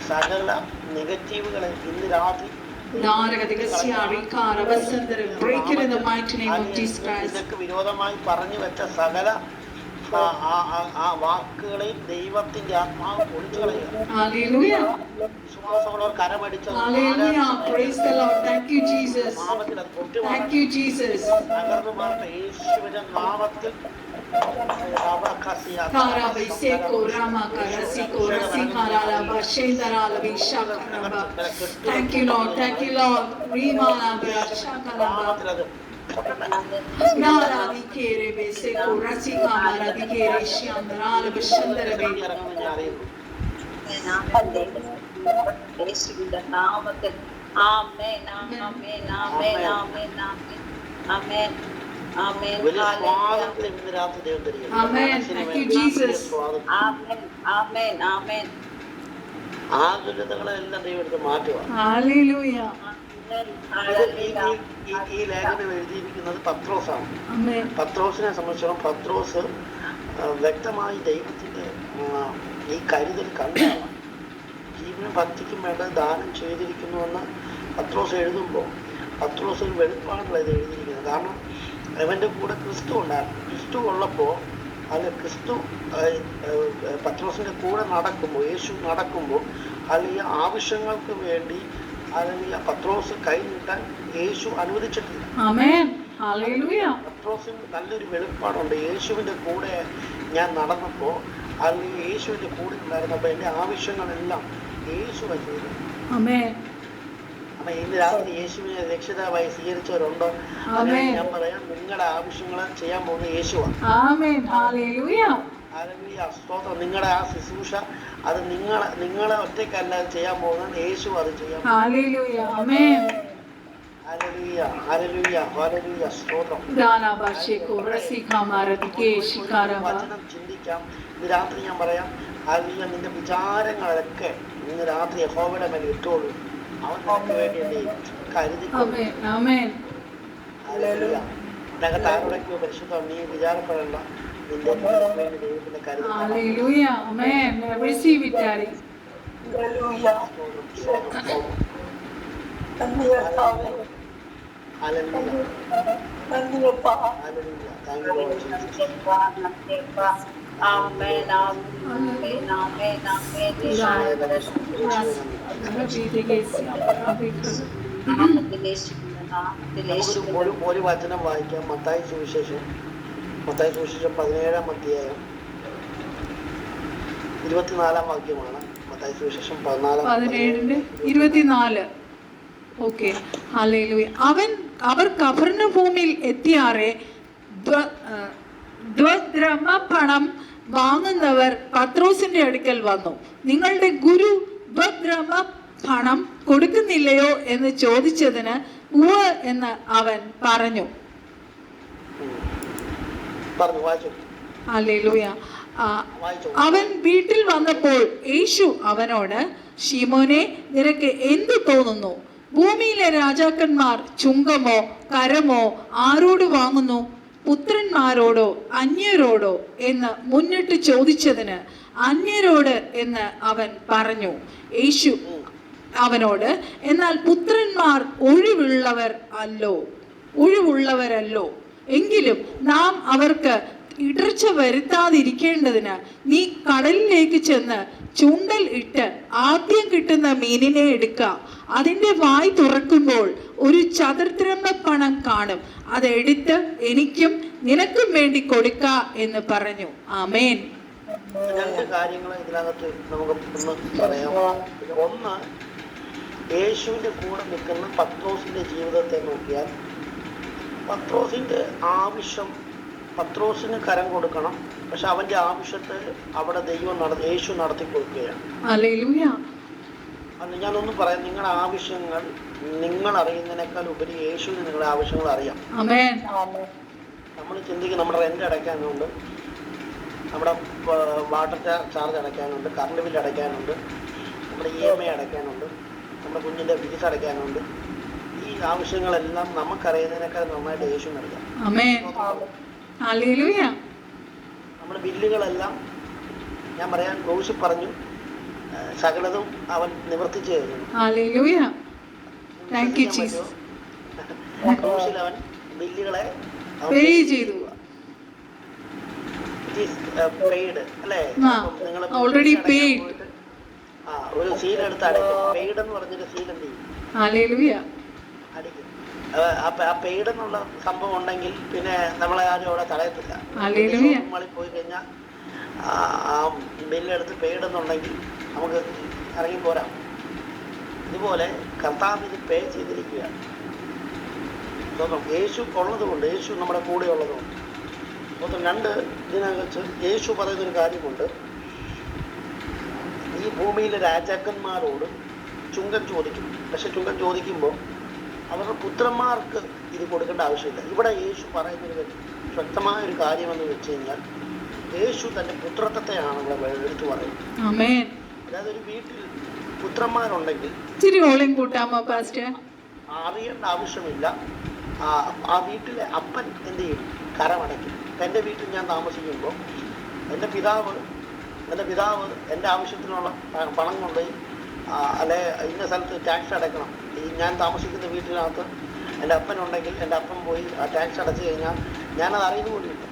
സകല നെഗറ്റീവുകളെ ഇന്ന് രാത്രി ഇതൊക്കെ വിരോധമായി പറഞ്ഞു വെച്ച സകല ആ വാക്കുകളെയും ദൈവത്തിന്റെ ആത്മാവ് പൊളിച്ചു കളയുക. വിശ്വാസമുള്ളവർ കരമടിച്ച നാമത്തിൽ അത് തകർന്നു മാറട്ടെ. യേശുവിന്റെ നാമത്തിൽ ആകുലതകളെല്ലാം ദൈവം എടുത്ത് മാറ്റുക. ഈ ലേഖനം എഴുതിയിരിക്കുന്നത് പത്രോസാണ്. പത്രോസിനെ സംബന്ധിച്ചിടത്തോളം പത്രോസ് വ്യക്തമായി ദൈവത്തിന്റെ ഈ കരുതൽ കണ്ടാണ്. ജീവനും ഭക്തിക്കും വേണ്ട ദാനം ചെയ്തിരിക്കുന്നുവെന്ന് പത്രോസ് എഴുതുമ്പോൾ പത്രോസ് ഒരു വെളിപ്പാടുള്ള ഇത് എഴുതിയിരിക്കുന്നത്. കാരണം അവന്റെ കൂടെ ക്രിസ്തു ഉണ്ടായിരുന്നു. ക്രിസ്തു ഉള്ളപ്പോൾ അല്ലെ ക്രിസ്തു പത്രോസിന്റെ കൂടെ നടക്കുമ്പോൾ, യേശു നടക്കുമ്പോൾ അല്ലെങ്കിൽ ആവശ്യങ്ങൾക്ക് വേണ്ടി അല്ലെങ്കിൽ പത്രോസ് കൈ നീട്ടാൻ യേശു അനുവദിച്ചിട്ടില്ല. പത്രോസിന് നല്ലൊരു വെളിപ്പാടുണ്ട്. യേശുവിന്റെ കൂടെ ഞാൻ നടന്നപ്പോ അല്ലെങ്കിൽ യേശുവിന്റെ കൂടെ ഉണ്ടായിരുന്നപ്പോ എന്റെ ആവശ്യങ്ങളെല്ലാം യേശു ചെയ്തു. അപ്പൊ ഇന്ന് രാത്രി യേശുവിനെ രക്ഷിതാവായി സ്വീകരിച്ചവരുണ്ടോ? ഞാൻ പറയാം, നിങ്ങളുടെ ആവശ്യങ്ങൾ ചെയ്യാൻ പോകുന്ന യേശുവാണ്. സ്തോത്രം. നിങ്ങളുടെ ആ ശുശ്രൂഷ അത് നിങ്ങളെ ഒറ്റയ്ക്കല്ല ചെയ്യാൻ പോകുന്നത്, യേശു അത് ചെയ്യാൻ. സ്തോത്രം. വചനം ചിന്തിക്കാം. ഇന്ന് രാത്രി ഞാൻ പറയാം, അല്ലെങ്കിൽ നിന്റെ വിചാരങ്ങളൊക്കെ ഇന്ന് രാത്രി യഹോവയുടെ മേൽ ഇട്ടോളൂ. അവൻ നമുക്ക് വേണ്ടി എന്ത് ചെയ്യും? കരുതി. ഇതിനകത്ത് ആരോടൊക്കെയോ പരിശുദ്ധം, നീ വിചാരപ്പെടേണ്ട, നിന്റെ വേണ്ടി ദൈവത്തിന്റെ കരുതി. ഒരു വചനം വായിക്കാം. മത്തായി സുവിശേഷം 17-ാം അധ്യായം 24-ാം വാക്യമാണ്. മത്തായി സുവിശേഷം 17:24. Okay, hallelujah. അവർ കഫർന്നഹൂമിൽ എത്തിയാറെ പണം വാങ്ങുന്നവർ പത്രോസിന്റെ അടുക്കൽ വന്നു. നിങ്ങളുടെ ഗുരു പണം കൊടുക്കുന്നില്ലയോ എന്ന് ചോദിച്ചതിന് ഉവ്വ് എന്ന് അവൻ പറഞ്ഞു. ഹല്ലേലൂയ. അവൻ വീട്ടിൽ വന്നപ്പോൾ യേശു അവനോട്, ശിമോനെ, നിനക്ക് എന്തു തോന്നുന്നു? ഭൂമിയിലെ രാജാക്കന്മാർ ചുങ്കമോ കരമോ ആരോട് വാങ്ങുന്നു? പുത്രന്മാരോടോ അന്യരോടോ എന്ന് മുന്നിട്ട് ചോദിച്ചതിന് അന്യരോട് എന്ന് അവൻ പറഞ്ഞു. യേശു അവനോട്, എന്നാൽ പുത്രന്മാർ ഒഴിവുള്ളവരല്ലോ. എങ്കിലും നാം അവർക്ക് ഇടർച്ച വരുത്താതിരിക്കേണ്ടതിന് നീ കടലിലേക്ക് ചെന്ന് ചൂണ്ടൽ ഇട്ട് ആദ്യം കിട്ടുന്ന മീനിനെ എടുക്കുക. അതിൻ്റെ വായ് തുറക്കുമ്പോൾ ഒരു ചതുർദ്രഹ്മപ്പണം കാണും. അതെടുത്ത് എനിക്കും നിനക്കും വേണ്ടി കൊടുക്ക എന്ന് പറഞ്ഞു. ആമേൻ. രണ്ട് കാര്യങ്ങൾ ഇതിനകത്ത് നമുക്ക് പറയാം. ഒന്ന്, യേശുവിന്റെ കൂടെ നിൽക്കുന്ന പത്രോസിന്റെ ജീവിതത്തെ നോക്കിയാൽ പത്രോസിന്റെ ആവശ്യം പത്രോസിന് കരം കൊടുക്കണം, പക്ഷെ അവന്റെ ആവശ്യത്തെ അവിടെ യേശു നടത്തി കൊടുക്കുകയാണ്. ഹല്ലേലൂയ. അല്ല, ഞാനൊന്നും പറയാം, നിങ്ങളുടെ ആവശ്യങ്ങൾ നിങ്ങൾ അറിയുന്നതിനേക്കാൾ ഉപരി യേശുവിന് നിങ്ങളുടെ ആവശ്യങ്ങൾ അറിയാം. ആമേൻ. നമ്മൾ ചിന്തിക്കും നമ്മുടെ റെന്റ് അടയ്ക്കാനുണ്ട്, നമ്മുടെ വാട്ടർ ചാർജ് അടയ്ക്കാനുണ്ട്, കറണ്ട് ബില്ല് അടയ്ക്കാനുണ്ട്, നമ്മുടെ EMI അടയ്ക്കാനുണ്ട്, നമ്മുടെ കുഞ്ഞിൻ്റെ ഫീസ് അടയ്ക്കാനുണ്ട്. ഈ ആവശ്യങ്ങളെല്ലാം നമുക്കറിയുന്നതിനേക്കാൾ നന്നായിട്ട് യേശുവിനറിയാം. ആമേൻ. ഹല്ലേലൂയ. നമ്മുടെ ബില്ലുകളെല്ലാം ഞാൻ പറയാൻ ഘോഷി പറഞ്ഞു, സകലതും അവൻ നിവർത്തിച്ചു കഴിഞ്ഞു. ഹല്ലേലൂയ. Thank you Jesus. ഘോഷിൽ അവൻ ബില്ലുകളെ പേ ചെയ്തു. പെയ്ഡ് അല്ലേ? നിങ്ങൾ ഓൾറെഡി പെയ്ഡ്. ഒരു സീൽ എടുത്ത് അടയ്ക്കും. പെയ്ഡ് എന്ന് പറഞ്ഞൊരു സീൽ എന്ത് ചെയ്യും? ഹല്ലേലൂയ. അടിക്കും. ആ പെയ്ഡ് എന്നുള്ള സംഭവം ഉണ്ടെങ്കിൽ പിന്നെ നമ്മളെ ആരും അവിടെ തടയത്തില്ല. നമ്മളിൽ പോയി കഴിഞ്ഞാൽ ആ ബില്ലെടുത്ത് പെയ്ഡ് എന്നുണ്ടെങ്കിൽ നമുക്ക് ഇറങ്ങി പോരാം. ഇതുപോലെ കർത്താവ് ഇത് പേ ചെയ്തിരിക്കുകയാണ്. യേശു ഉള്ളതുകൊണ്ട്, യേശു നമ്മുടെ കൂടെ ഉള്ളതുകൊണ്ട്. അപ്പം രണ്ട് ഇതിനകത്ത് യേശു പറയുന്നൊരു കാര്യമുണ്ട്, ഈ ഭൂമിയിലെ രാജാക്കന്മാരോട് ചുങ്കം ചോദിക്കും. പക്ഷെ ചുങ്കം ചോദിക്കുമ്പോൾ അവരുടെ പുത്രന്മാർക്ക് ഇത് കൊടുക്കേണ്ട ആവശ്യമില്ല. ഇവിടെ യേശു പറയുന്നൊരു ശക്തമായൊരു കാര്യമെന്ന് വെച്ച് കഴിഞ്ഞാൽ യേശു തൻ്റെ പുത്രത്വത്തെയാണ് ഇവിടെ എടുത്തു പറയുന്നത്. അതായത് ഒരു വീട്ടിൽ പുത്രന്മാരുണ്ടെങ്കിൽ അറിയേണ്ട ആവശ്യമില്ല. ആ വീട്ടിലെ അപ്പൻ എന്ത് ചെയ്യും? കരമടയ്ക്കും. എൻ്റെ വീട്ടിൽ ഞാൻ താമസിക്കുമ്പോൾ എൻ്റെ പിതാവ് എൻ്റെ ആവശ്യത്തിനുള്ള പണം കൊണ്ട് അല്ലെ ഇന്ന സ്ഥലത്ത് ടാക്സ് അടയ്ക്കണം. ഈ ഞാൻ താമസിക്കുന്ന വീട്ടിനകത്ത് എൻ്റെ അപ്പനുണ്ടെങ്കിൽ എൻ്റെ അപ്പൻ പോയി ആ ടാക്സ് അടച്ചു കഴിഞ്ഞാൽ ഞാനത് അറിയുന്ന പോലുമില്ല.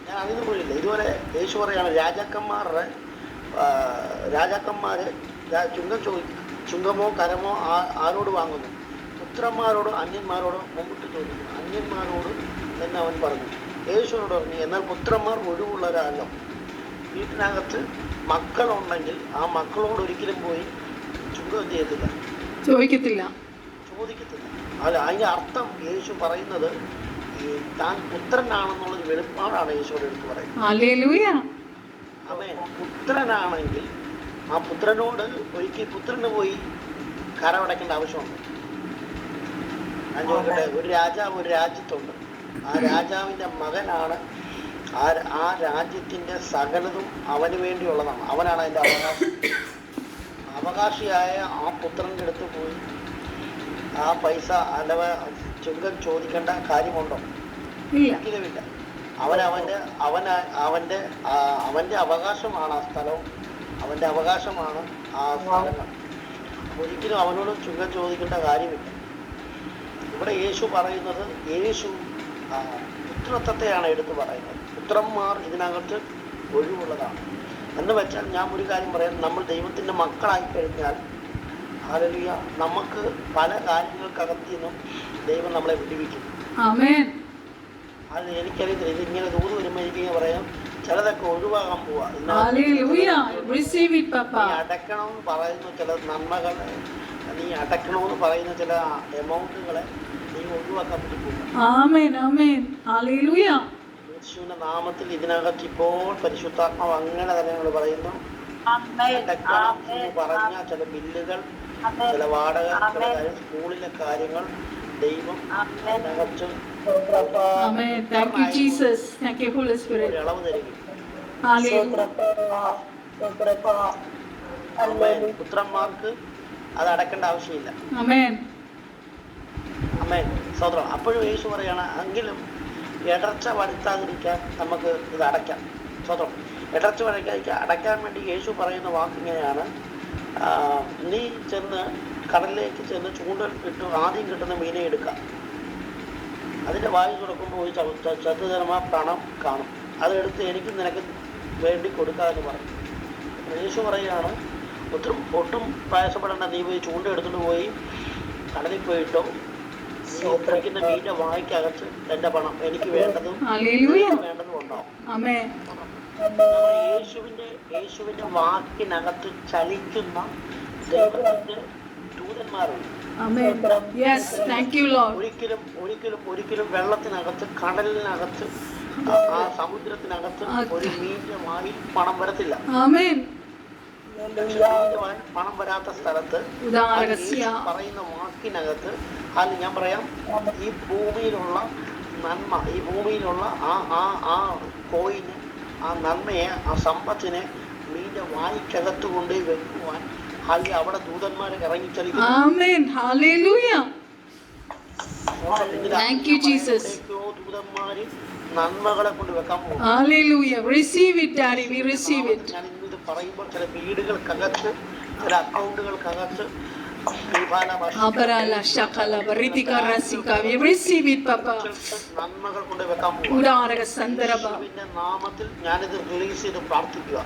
ഞാൻ അറിയുന്ന പോലില്ല. ഇതുപോലെ യേശു പറയാണ്, രാജാക്കന്മാർ ചുങ്കമോ കരമോ ആരോട് വാങ്ങുന്നു? പുത്രന്മാരോട് അന്യന്മാരോട് മുമ്പിട്ട് ചോദിക്കുന്നു. അന്യന്മാരോട് എന്ന് അവൻ പറഞ്ഞു. യേശുവിനോട് പറഞ്ഞു, എന്നാൽ പുത്രന്മാർ ഒഴിവുള്ളവരല്ലോ. വീട്ടിനകത്ത് മക്കളുണ്ടെങ്കിൽ ആ മക്കളോട് ഒരിക്കലും പോയി ചുങ്കം ചെയ്യത്തില്ല, ചോദിക്കത്തില്ല. അല്ല, അതിൻ്റെ അർത്ഥം യേശു പറയുന്നത് താൻ പുത്രനാണെന്നുള്ളൊരു വെളിപ്പാടാണ് യേശുவோട് എടുത്ത് പറയുന്നത്. അവൻ പുത്രനാണെങ്കിൽ ആ പുത്രനോട് ഒരിക്കൽ പുത്രന് പോയി കരമടയ്ക്കേണ്ട ആവശ്യമുണ്ട്. ഞാൻ ചോദിക്കട്ടെ, ഒരു രാജാവ് ഒരു രാജ്യത്തുണ്ട്. ആ രാജാവിൻ്റെ മകനാണ് ആ രാജ്യത്തിൻ്റെ സകലതും അവന് വേണ്ടിയുള്ളതാണ്. അവനാണ് അതിൻ്റെ അവകാശിയായ ആ പുത്രൻ്റെ അടുത്ത് പോയി ആ പൈസ അഥവാ ചുങ്കം ചോദിക്കേണ്ട കാര്യമുണ്ടോ? ഒരിക്കലുമില്ല. അവൻ്റെ അവകാശമാണ് ആ സ്ഥലവും, അവൻ്റെ അവകാശമാണ് ആ സ്ഥലങ്ങൾ. ഒരിക്കലും അവനോട് ചുങ്കം ചോദിക്കേണ്ട കാര്യമില്ല. ഇവിടെ യേശു പറയുന്നത്, യേശു പുത്രത്വത്തെയാണ് എടുത്തു പറയുന്നത്. പുത്രന്മാർ ഇതിനകത്ത് ഒഴിവുള്ളതാണ് എന്ന് വെച്ചാൽ, ഞാൻ ഒരു കാര്യം പറയാം, നമ്മൾ ദൈവത്തിൻ്റെ മക്കളായി കഴിഞ്ഞാൽ ഹല്ലേലൂയ, നമുക്ക് പല കാര്യങ്ങൾക്കകത്തു നിന്നും ദൈവം നമ്മളെ വിടുവിക്കും. അത് എനിക്കറിയത്തില്ല. ഇതിങ്ങനെ ദൂത് വരുമ്പോൾ എനിക്ക് പറയാം, ചിലതൊക്കെ ഒഴിവാകാൻ പോവാ. അടക്കണമെന്ന് പറയുന്ന ചില നന്മകളെ, നീ അടക്കണമെന്ന് പറയുന്ന ചില എമൗണ്ടുകളെ നീ ഒഴിവാക്കാൻ പറ്റി പോകും. യേശുവിന്റെ നാമത്തിൽ ഇതിനകത്ത് ഇപ്പോൾ പരിശുദ്ധാത്മാവ് അങ്ങനെ തന്നെ ഞങ്ങൾ പറയുന്നു, അടക്കണം എന്ന് പറഞ്ഞ ചില ബില്ലുകൾ, ചില വാടക, ചില കാര്യം, സ്കൂളിലെ കാര്യങ്ങൾ ദൈവം അതിനകത്ത് ഒരളവ് തരികയും പുത്രന്മാർക്ക് അത് അടക്കേണ്ട ആവശ്യമില്ല. അമേൻ, സ്തോത്രം. അപ്പോഴും യേശു പറയാണ്, എങ്കിലും ഇടർച്ച വരുത്താതിരിക്കാൻ നമുക്ക് ഇത് അടയ്ക്കാം. സ്തോത്രം. ഇടർച്ച അടയ്ക്കാൻ വേണ്ടി യേശു പറയുന്ന വാക്കിങ്ങനെയാണ്, നീ ചെന്ന് കടലിലേക്ക് ചെന്ന് ചൂണ്ടൽ ഇട്ട് ആദ്യം കിട്ടുന്ന മീനെ എടുക്കാം, അതിൻ്റെ വായു തുറക്കുമ്പോൾ ഒരു ചത്തുതരമ പണം കാണും, അതെടുത്ത് എനിക്ക് നിനക്ക് വേണ്ടി കൊടുക്കാമെന്ന് പറയും. യേശു പറയുകയാണ്, ഒട്ടും പ്രയാസപ്പെടേണ്ട, നീ പോയി ചൂണ്ട എടുത്തുകൊണ്ട് പോയി കടലിൽ പോയിട്ടോ, നീ ഒപ്പിക്കുന്ന മീൻ്റെ വായ്ക്കകത്ത് എൻ്റെ പണം എനിക്ക് വേണ്ടതും ഉണ്ടാവും. യേശുവിൻ്റെ വാക്കിനകത്ത് ചലിക്കുന്ന ദൈവത്തിൻ്റെ ദൂതന്മാരുണ്ട്. Amen. Yes, thank you, Lord. ഒരിക്കലും ഒരിക്കലും ഒരിക്കലും വെള്ളത്തിനകത്ത് കടലിനകത്ത് ആ സമുദ്രത്തിനകത്ത് ഒരു മീനിന്റെ വായിൽ പണം വരത്തില്ല. Amen. പണം വരാത്ത സ്ഥലത്ത് പറയുന്ന വാക്കിനകത്ത് അതിൽ ഞാൻ പറയാം, ഈ ഭൂമിയിലുള്ള നന്മ, ഈ ഭൂമിയിലുള്ള ആ കോയിന്, ആ നന്മയെ, ആ സമ്പത്തിനെ മീന്റെ വായിക്കകത്ത് കൊണ്ടുപോയി വെക്കുവാൻ അല്ലെങ്കിൽ അവിടെ ദൂതന്മാരെ ഇറങ്ങിച്ചലിക്കുന്നു. ദൂതന്മാര് നന്മകളെ കൊണ്ട് വെക്കാൻ പോകും. ഞാൻ ഇന്നിത് പറയുമ്പോൾ ചില വീടുകൾക്കകത്ത്, ചില അക്കൗണ്ടുകൾക്കകത്ത് നന്മകൾ കൊണ്ട് വെക്കാൻ പോകും. നാമത്തിൽ ഞാനിത് റിലീസ് ചെയ്ത് പ്രാർത്ഥിക്കുക.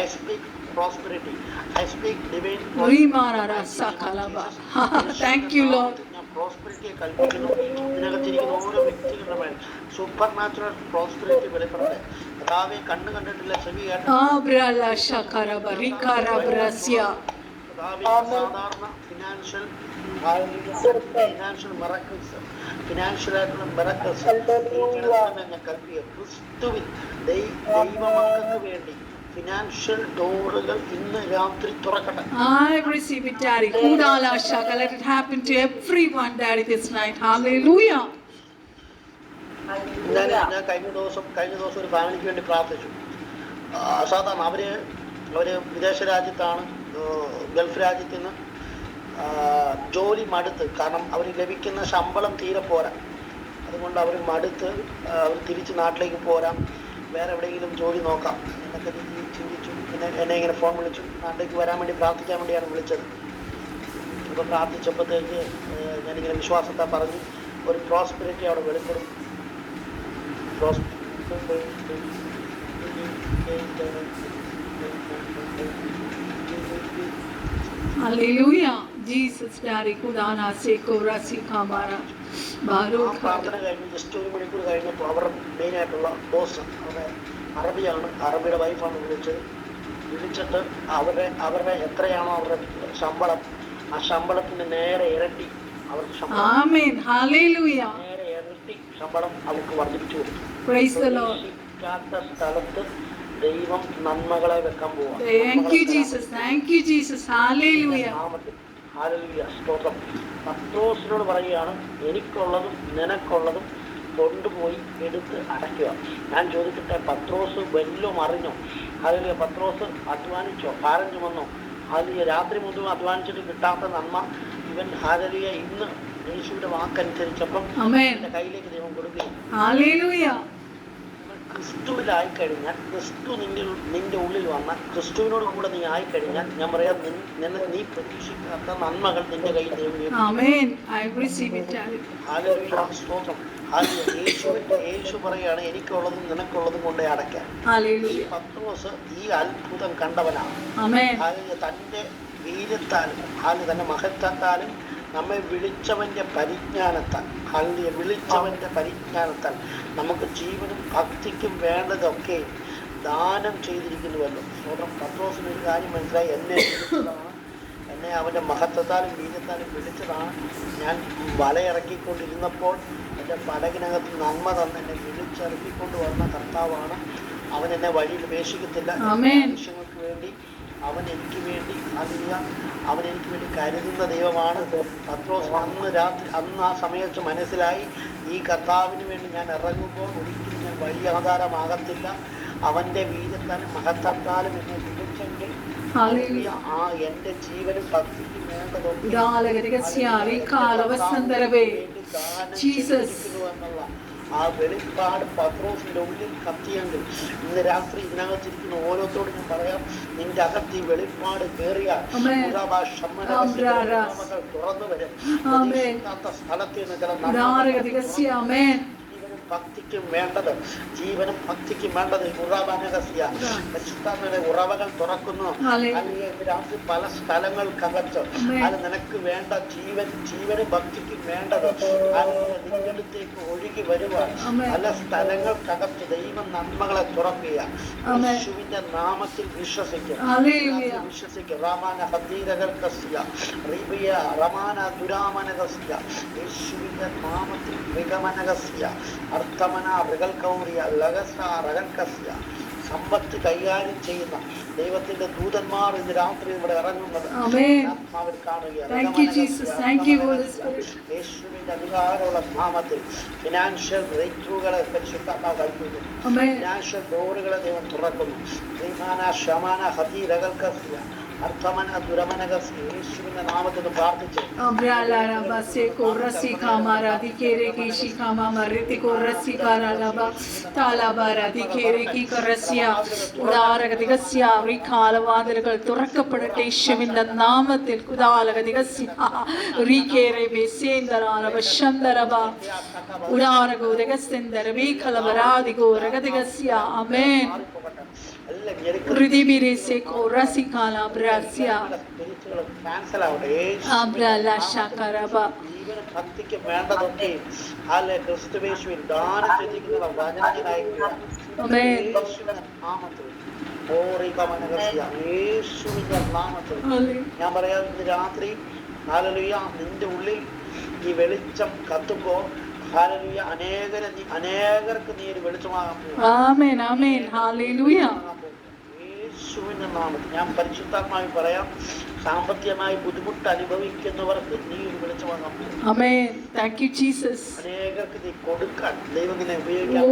I speak prosperity. I speak divine Thank you, Lord. ഞാൻ പ്രോസ്പെരിറ്റിയെ കൽപ്പിക്കുന്നു. ഇതിനകത്തിരിക്കുന്ന ഓരോ വ്യക്തികളുടെ മേൽ സൂപ്പർ നാച്ചുറൽ പ്രോസ്പെരിറ്റി വെളിപ്പെടട്ടെ. കർത്താവേ, കണ്ണ് കണ്ടിട്ടില്ല, ചെവി സാധാരണ ഫിനാൻഷ്യൽ മിറക്കിൾസ്, ഫിനാൻഷ്യൽ ആയിട്ടുള്ള മിറക്കിൾസ് ഞാൻ കൽപ്പിക്കുക. ക്രിസ്തുവിൽ ദൈവമക്കൾക്ക് വേണ്ടി ഫിനാൻഷ്യൽ ഡോറുകൾ ഇന്ന് രാത്രി തുറക്കട്ടെ. I receive it, Daddy. Kudala shaka, let it happen to everyone, Daddy, this night. Hallelujah. ഞാൻ കഴിഞ്ഞ ദിവസം ഒരു ഫാമിലിക്ക് വേണ്ടി പ്രാർത്ഥിച്ചു. സാധാരണ അവര് വിദേശ രാജ്യത്താണ്, ഗൾഫ് രാജ്യത്ത് നിന്ന് ജോലി മടുത്ത്, കാരണം അവർ ലഭിക്കുന്ന ശമ്പളം തീരെ പോരാ, അതുകൊണ്ട് അവർ മടുത്ത് അവർ തിരിച്ച് നാട്ടിലേക്ക് പോരാം, വേറെ എവിടെയെങ്കിലും ജോലി നോക്കാം എന്നൊക്കെ ചിന്തിച്ചു. പിന്നെ എന്നെ ഇങ്ങനെ ഫോൺ വിളിച്ചു, നാട്ടിലേക്ക് വരാൻ വേണ്ടി പ്രാർത്ഥിക്കാൻ വേണ്ടിയാണ് വിളിച്ചത്. അപ്പോൾ പ്രാർത്ഥിച്ചപ്പോഴത്തേക്ക് ഞാനിങ്ങനെ വിശ്വാസത്തെ പറഞ്ഞു, ഒരു പ്രോസ്പെരിറ്റി അവിടെ വെളിപ്പെടും. Hallelujah. Jesus, Daddy, Kudana Seko Rasi Kamara. പ്രാർത്ഥന കഴിഞ്ഞ് ജസ്റ്റ് ഒരു മണിക്കൂർ കഴിഞ്ഞപ്പോൾ അവർ മെയിനായിട്ടുള്ള ബോസ്, അറബിയാണ്, അറബിയുടെ വൈഫാണ് വിളിച്ചിട്ട് അവരുടെ എത്രയാണോ അവരുടെ ശമ്പളം, ആ ശമ്പളത്തിന് നേരെ ഇരട്ടി അവർക്ക് ശമ്പളം, നേരെ ഇരട്ടി ശമ്പളം അവർക്ക് വർദ്ധിപ്പിച്ചു കൊടുത്തു. സ്ഥലത്ത് ദൈവം നന്മകളെ വെക്കാൻ പോവാം. സ്തോത്രം. പത്രോസിനോട് പറയുകയാണ്, എനിക്കുള്ളതും നിനക്കുള്ളതും കൊണ്ടുപോയി എടുത്ത് അടയ്ക്കുക. ഞാൻ ചോദിക്കട്ടെ, പത്രോസ് വല്ലതും അറിഞ്ഞോ? ഹല്ലേലൂയ. പത്രോസ് അധ്വാനിച്ചോ? ഭാരം ചുമന്നോ? ഹല്ലേലൂയ. രാത്രി മുഴുവൻ അധ്വാനിച്ചിട്ട് കിട്ടാത്ത നന്മ ഇവൻ ഹല്ലേലൂയ ഇന്ന് യേശുവിന്റെ വാക്കനുസരിച്ചപ്പം എന്റെ കയ്യിലേക്ക് ദൈവം കൊടുക്കുകയും ക്രിസ്തുവിലായി കഴിഞ്ഞാൽ, ക്രിസ്തു നിന്റെ ഉള്ളിൽ വന്ന ക്രിസ്തുവിനോട് കൂടെ നീ ആയിക്കഴിഞ്ഞാൽ, ഞാൻ പറയാം, നീ പ്രതീക്ഷിക്കാത്ത നന്മകൾ നിന്റെ കയ്യിൽ ദൈവം. യേശു പറയാണ്, എനിക്കുള്ളതും നിനക്കുള്ളതും കൊണ്ടേ അടയ്ക്കാൻ. പത്രോസ് ഈ അത്ഭുതം കണ്ടവനാണ്. തന്റെ വീര്യത്താലും തന്റെ മഹത്വത്താലും നമ്മെ വിളിച്ചവന്റെ പരിജ്ഞാനത്താൽ, വിളിച്ചവന്റെ പരിജ്ഞാനത്താൽ നമുക്ക് ജീവനും ഭക്തിക്കും വേണ്ടതൊക്കെ ദാനം ചെയ്തിരിക്കുന്നുവല്ലോ. സ്വന്തം പത്രോസിന് ഒരു കാര്യം മനസ്സിലായി, എന്നെ വിളിച്ചതാണ്, എന്നെ അവൻ്റെ മഹത്വത്താലും വീര്യത്താലും വിളിച്ചതാണ്. ഞാൻ വലയിറക്കിക്കൊണ്ടിരുന്നപ്പോൾ എൻ്റെ പടകിനകത്ത് നന്മ തന്ന് എന്നെ വിളിച്ചിറക്കിക്കൊണ്ട് വന്ന കർത്താവാണ്. അവൻ എന്നെ വഴിയിൽ ഉപേക്ഷിക്കത്തില്ല. മനുഷ്യങ്ങൾക്ക് വേണ്ടി അവൻ എനിക്ക് വേണ്ടി കരുതുന്ന ദൈവമാണ്. പത്രോസ് അന്ന് ആ സമയത്ത് മനസ്സിലായി, ഈ കർത്താവിന് വേണ്ടി ഞാൻ ഇറങ്ങുമ്പോൾ ഒരിക്കലും ഞാൻ വഴി ആധാരമാകത്തില്ല. അവന്റെ വീര്യത്താലും മഹത്വത്താലും എന്നെ വിളിച്ചെങ്കിൽ എന്റെ ജീവനും ഭക്തിക്കും വേണ്ടതെന്നുള്ള ആ വെളിപ്പാട് പത്രോസിന്റെ ഉള്ളിൽ കത്തിയെങ്കിൽ, ഇന്ന് രാത്രി ഇതിനകത്തിരിക്കുന്ന ഓരോരുത്തോടും ഞാൻ പറയാം, നിന്റെ അകത്ത് ഈ വെളിപ്പാട് കയറിയാൽ തുറന്നു വരും. സ്ഥലത്ത് നിന്ന് ചില ഭക്തിക്കും വേണ്ടത്, ജീവനും ഭക്തിക്കും വേണ്ടത് പരിശുദ്ധാത്മാവിന്റെ ഉറവകൾ തുറക്കുന്നു. അല്ലെങ്കിൽ രാത്രി പല സ്ഥലങ്ങൾക്കകത്ത് അത് നിനക്ക് വേണ്ട ജീവനും ഭക്തിക്കും വേണ്ടത് നിങ്ങളിലേക്ക് ഒഴുകി വരുവാൻ പല സ്ഥലങ്ങൾക്കകത്ത് ദൈവം നന്മകളെ തുറക്കുക. യേശുവിന്റെ നാമത്തിൽ വിശ്വസിക്കും. റാമാന ഹദീരകൽക്കസ്യ റിബിയ റമാന ദുരാമനകസ്യ യേശുവിന്റെ നാമത്തിൽ വിഗമനകസ്യ അർത്ഥമന ഋഗൽകൗരിയ ലഗസ റഗൽക്കസ്യ സമ്പത്ത് കൈകാര്യം ചെയ്യുന്ന ദൈവത്തിന്റെ ദൂതന്മാർ ഇന്ന് രാത്രി ഇവിടെ ഇറങ്ങുന്നത് ആത്മാവിൽ കാണുകയാണ്. യേശുവിന്റെ അധികാരമുള്ള നാമത്തിൽ ഫിനാൻഷ്യൽ ബ്രേക്ക് ത്രൂകളെ പരിശുദ്ധാത്മാവ് കൽപ്പിക്കുന്നു. ഫിനാൻഷ്യൽ ഡോറുകളെ ദൈവം തുറക്കുന്നു. ശ്രീമാന ശമാന ഹദീരകൽക്കസ്യ അർത്ഥമന ദുരമനകസ്യ യേശുവിന്റെ നാമത്തിൽ പ്രാർത്ഥിച്ചു. കാലവാതിലുകൾ തുറക്കപ്പെടട്ടെ യേശുവിന്റെ നാമത്തിൽ. ഭക്തിക്ക് വേണ്ടതൊക്കെ അല്ലെ ക്രിസ്തുവേശുവിൽ ദാനം ചെയ്തിരിക്കുന്ന വചനത്തിനായിരിക്കുക. യേശുവിന്റെ നാമത്തിൽ ഞാൻ പറയാം, ഇന്ന് രാത്രി ഹല്ലേലൂയ നിന്റെ ഉള്ളിൽ ഈ വെളിച്ചം കത്തുമ്പോ ഹല്ലേലൂയ അനേകർക്ക് നീ ഒരു വെളിച്ചമാകാൻ പോകും. യേശുവിന്റെ നാമത്തിൽ ഞാൻ പരിശുദ്ധാത്മാവിൽ പറയാം, സാമ്പത്തികമായി ബുദ്ധിമുട്ട് അനുഭവിക്കുന്നവർക്ക് നീ ഒരു വെളിച്ചമാകാൻ പോകും. അനേകർക്ക് നീ കൊടുക്കാൻ ദൈവം നിന്നെ ഉപയോഗിക്കാൻ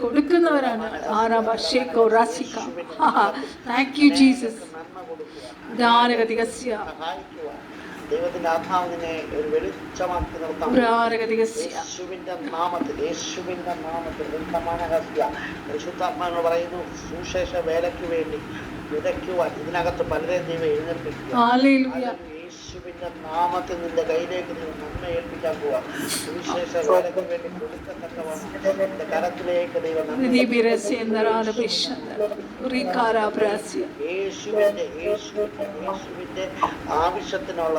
കൊടുക്കുന്നവരാണ്. ദൈവത്തിന്റെ ആത്മാവ് നിന്നെ ഒരു വെളിച്ചമാക്കി നിർത്താം. യേശുവിന്റെ നാമത്തിൽ പരിശുദ്ധാത്മാവ് പറയുന്നു, സുവിശേഷ വേലയ്ക്ക് വേണ്ടി വിതയ്ക്കുവാൻ ഇതിനകത്ത് പലരെയും ദൈവം എഴുന്നേൽപ്പിക്കുക. യേശുവിന്റെ നാമത്തിൽ നിന്റെ കയ്യിലേക്ക് നീ നന്മ ഏൽപ്പിക്കാൻ പോവാ. സുവിശേഷ വേലയ്ക്ക് വേണ്ടി കൊടുക്കത്തക്കവണ്ണം നിന്റെ കരത്തിലേക്ക് ദൈവം യേശുവിന്റെ ആവശ്യത്തിനുള്ള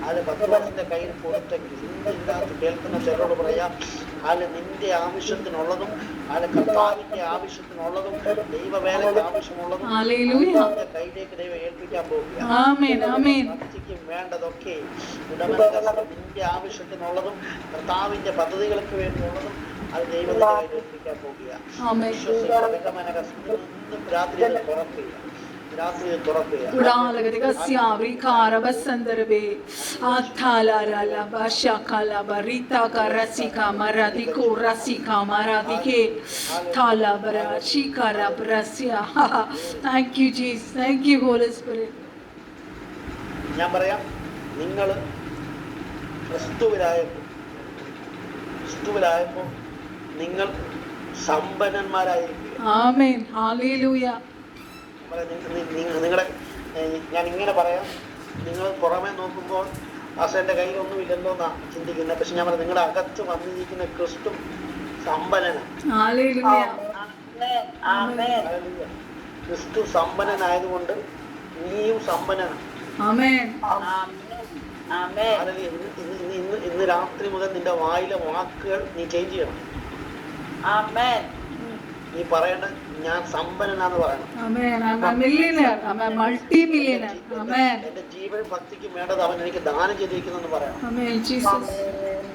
അത് പത്രോസിന്റെ കയ്യിൽ കൊടുത്തെങ്കിൽ ഇതിനകത്ത് കേൾക്കുന്ന ചിലരോട് പറയാം, അത് നിന്റെ ആവശ്യത്തിനുള്ളതും അത് കർത്താവിന്റെ ആവശ്യത്തിനുള്ളതും ദൈവവേലയ്ക്ക് ആവശ്യമുള്ളതും കയ്യിലേക്ക് ദൈവം ഏൽപ്പിക്കാൻ പോവുക. ഭക്തിക്ക് വേണ്ടതൊക്കെ നിന്റെ ആവശ്യത്തിനുള്ളതും കർത്താവിന്റെ പദ്ധതികൾക്ക് വേണ്ടിയുള്ളതും അത് ദൈവത്തിന്റെ കയ്യിൽ ഏൽപ്പിക്കാൻ പോവുക. രാത്രി തുറക്കുക. ഞാൻ പറയാം, നിങ്ങൾ ക്രിസ്തുവിലായപ്പോൾ നിങ്ങൾ സമ്പന്നന്മാരായിരിക്കും. ആമേൻ, ഹല്ലേലൂയ. നിങ്ങളുടെ ഞാൻ ഇങ്ങനെ പറയാം, നിങ്ങൾ പുറമെ നോക്കുമ്പോൾ ആശാന്റെ കയ്യിലൊന്നും ഇല്ലല്ലോ എന്നാ ചിന്തിക്കുന്നത്. പക്ഷെ ഞാൻ പറയാം, നിങ്ങളുടെ അകത്ത് വന്നിരിക്കുന്ന ക്രിസ്തു സമ്പന്നനാണ്. ക്രിസ്തു സമ്പന്നനായതുകൊണ്ട് നീയും സമ്പന്നനാണ്. ഇന്ന് രാത്രി മുതൽ നിന്റെ വായിലെ വാക്കുകൾ നീ ചേഞ്ച് ചെയ്യണം. നീ പറയണ്ട, ഞാൻ സമ്പന്നനാന്ന് പറയണം. എന്റെ ജീവൻ ഭക്തിക്ക് വേണ്ടത് അവൻ എനിക്ക് ദാനം ചെയ്തിരിക്കുന്നു പറയണം.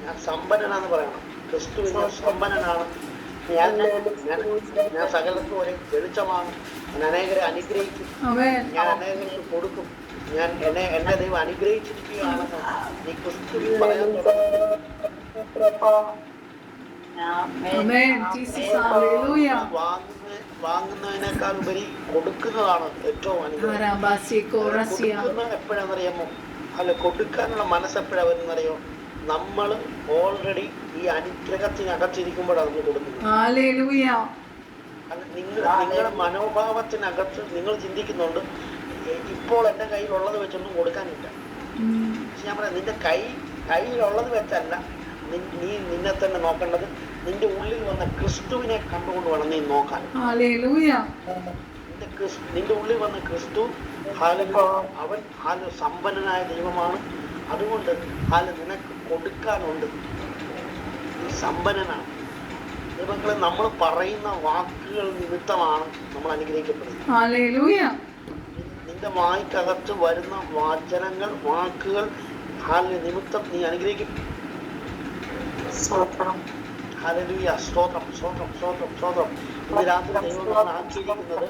ഞാൻ സമ്പന്നനാന്ന് പറയണം. ക്രിസ്തു സമ്പന്നനാണ്. ഞാൻ സകലർക്കും ഒരു വെളിച്ചമാണ്. ഞാൻ അനേകരെ അനുഗ്രഹിക്കും. ഞാൻ അനേകർക്ക് കൊടുക്കും. ഞാൻ എന്നെ ദൈവം അനുഗ്രഹിച്ചിരിക്കുകയാണെന്ന് നീ ക്രിസ്തുവിൽ പറയാൻ തുടങ്ങും. വാങ്ങുന്നതിനേക്കാൾ ഉപരി കൊടുക്കുന്നതാണ് ഏറ്റവും അനുഗ്രഹം. എപ്പോഴാണെന്നറിയാമോ? അല്ല, കൊടുക്കാനുള്ള മനസ്സെപ്പോഴാ വരുന്നറിയോ? നമ്മൾ ഓൾറെഡി ഈ അനുഗ്രഹത്തിനകത്തിരിക്കുമ്പോഴാണ് നമ്മൾ കൊടുക്കുന്നത്. നിങ്ങളുടെ മനോഭാവത്തിനകത്ത് നിങ്ങൾ ചിന്തിക്കുന്നുണ്ട്, ഇപ്പോൾ എന്റെ കയ്യിലുള്ളത് വെച്ചൊന്നും കൊടുക്കാനില്ല. പക്ഷെ ഞാൻ പറയാം, നിന്റെ കയ്യിലുള്ളത് വെച്ചല്ല, നീ നിന്നെ തന്നെ നോക്കേണ്ടത് നിന്റെ ഉള്ളിൽ വന്ന ക്രിസ്തുവിനെ കണ്ടുകൊണ്ട് വേണം നീ നോക്കാൻ. നിന്റെ ഉള്ളിൽ വന്ന ക്രിസ്തു അവൻ സമ്പന്നനായ ദൈവമാണ്. അതുകൊണ്ട് നിനക്ക് കൊടുക്കാനുണ്ട്. നീ സമ്പന്നനാണ്. ദൈവങ്ങളെ, നമ്മൾ പറയുന്ന വാക്കുകൾ നിമിത്തമാണ് നമ്മൾ അനുഗ്രഹിക്കപ്പെടുന്നത്. നിന്റെ വായ്ക്കകത്ത് വരുന്ന വചനങ്ങൾ, വാക്കുകൾ നിമിത്തം നീ അനുഗ്രഹിക്കപ്പെടും. ഹല്ലേലൂയ. സ്തോത്രം, സ്തോത്രം, സ്തോത്രം, സ്തോത്രം. ഇന്ന് രാത്രി ദൈവം ആക്കിയിരിക്കുന്നത്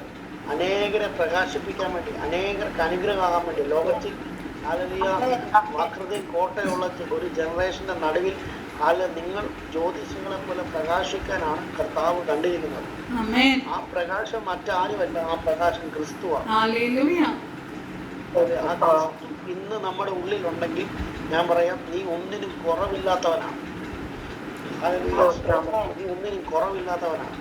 അനേകരെ പ്രകാശിപ്പിക്കാൻ വേണ്ടി, അനേകർക്ക് അനുഗ്രഹമാകാൻ വേണ്ടി. ലോകത്തിൽ വക്രതയും കോട്ടയുള്ള ഒരു ജനറേഷന്റെ നടുവിൽ നിങ്ങൾ ജ്യോതിഷങ്ങളെ പോലെ പ്രകാശിക്കാനാണ് കർത്താവ് കണ്ടിരിക്കുന്നത്. ആ പ്രകാശം മറ്റാരുമല്ല, ആ പ്രകാശം ക്രിസ്തുവാണ്. ആ ക്രിസ്തു ഇന്ന് നമ്മുടെ ഉള്ളിലുണ്ടെങ്കിൽ ഞാൻ പറയാം, നീ ഒന്നിനും കുറവില്ലാത്തവനാണ്. നീ ഒന്നിനും കുറവില്ലാത്തവനാണ്.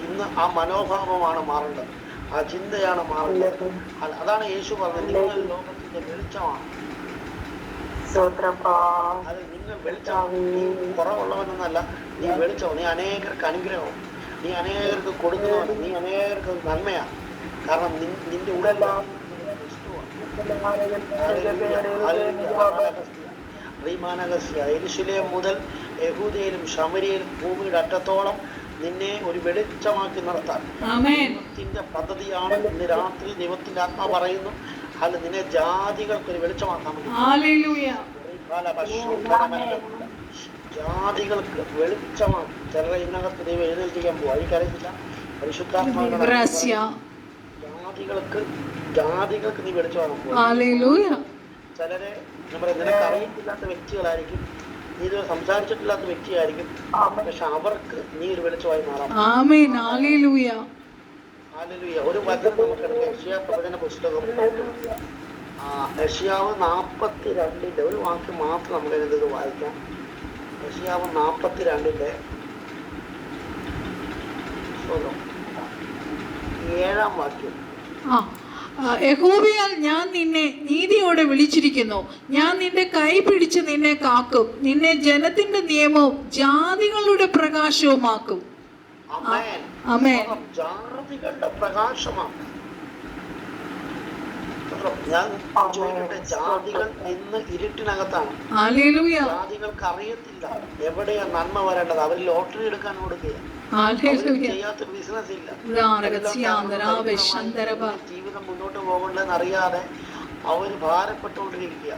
ഇന്ന് ആ മനോഭാവമാണ് മാറേണ്ടത്, ആ ചിന്തയാണ് മാറേണ്ടത്. അതാണ് യേശു പറഞ്ഞത്, നിങ്ങൾ ലോകത്തിന്റെ വെളിച്ചമാണ്. നിങ്ങൾ വെളിച്ചമാണ്. നീ കുറവുള്ളവനൊന്നല്ല, നീ വെളിച്ചവും. നീ അനേകർക്ക് അനുഗ്രഹവും, നീ അനേകർക്ക് കൊടുക്കുന്നവൻ, നീ അനേകർക്ക് നന്മയാണ്. കാരണം നിന്റെ ഉള്ളെല്ലാം യെരൂശലേം മുതൽ യഹൂദയിലും ശമര്യയിലും ഭൂമിയുടെ അറ്റത്തോളം നിന്നെ ഒരു വെളിച്ചമാക്കി നിർത്താൻ ദൈവത്തിന്റെ പദ്ധതിയാണ്. ഇന്ന് രാത്രി ദൈവത്തിന്റെ ആത്മാ പറയുന്നു, നിന്നെ ജാതികൾക്ക് ഒരു വെളിച്ചമാക്കാൻ വേണ്ടി. ജാതികൾക്ക് വെളിച്ചമാണ്. ചിലരെ ഇതിനകത്ത് ദൈവം എഴുന്നേൽപ്പിക്കാൻ പോവാ, എനിക്കറിയില്ല. പരിശുദ്ധാത്മാക്കളെ ജാതികൾക്ക് നീ വെളിച്ചമാകാൻ പോവാ. ചിലരെ നിനക്ക് അറിയില്ലാത്ത വ്യക്തികളായിരിക്കും, നീ ഇതുവരെ സംസാരിച്ചിട്ടില്ലാത്ത വ്യക്തിയായിരിക്കും, പക്ഷെ അവർക്ക് നീ ഒരു വെളിച്ചമായി മാറാം. ഒരു വചനം നമുക്ക് യെശയ്യാ പ്രവചന പുസ്തകം, യെശയ്യാവ് 42 ഒരു വാക്യം മാത്രം നമുക്ക് ഇത് വായിക്കാം. യെശയ്യാവ് 42 7 വാക്യം. യഹോവയാൽ ഞാൻ നിന്നെ നീതിയോടെ വിളിച്ചിരിക്കുന്നു. ഞാൻ നിന്റെ കൈ പിടിച്ച് നിന്നെ കാക്കും. നിന്നെ ജനത്തിന്റെ നിയമവും ജാതികളുടെ പ്രകാശവുമാക്കും. ജാതികളുടെ പ്രകാശമാണ്. ഞാൻ ചോദിക്കട്ടെ, ജാതികൾ ഇന്ന് ഇരുട്ടിനകത്താണ്. ജാതികൾക്ക് അറിയത്തില്ല എവിടെയാ നന്മ വരേണ്ടത്. അവർ ലോട്ടറി എടുക്കാൻ കൊടുക്കുകയാണ്. ചെയ്യാത്തൊരു ബിസിനസ് ഇല്ല. ജീവിതം മുന്നോട്ട് പോകണ്ടെന്ന് അറിയാതെ അവർ ഭാരപ്പെട്ടുകൊണ്ടിരിക്കുക,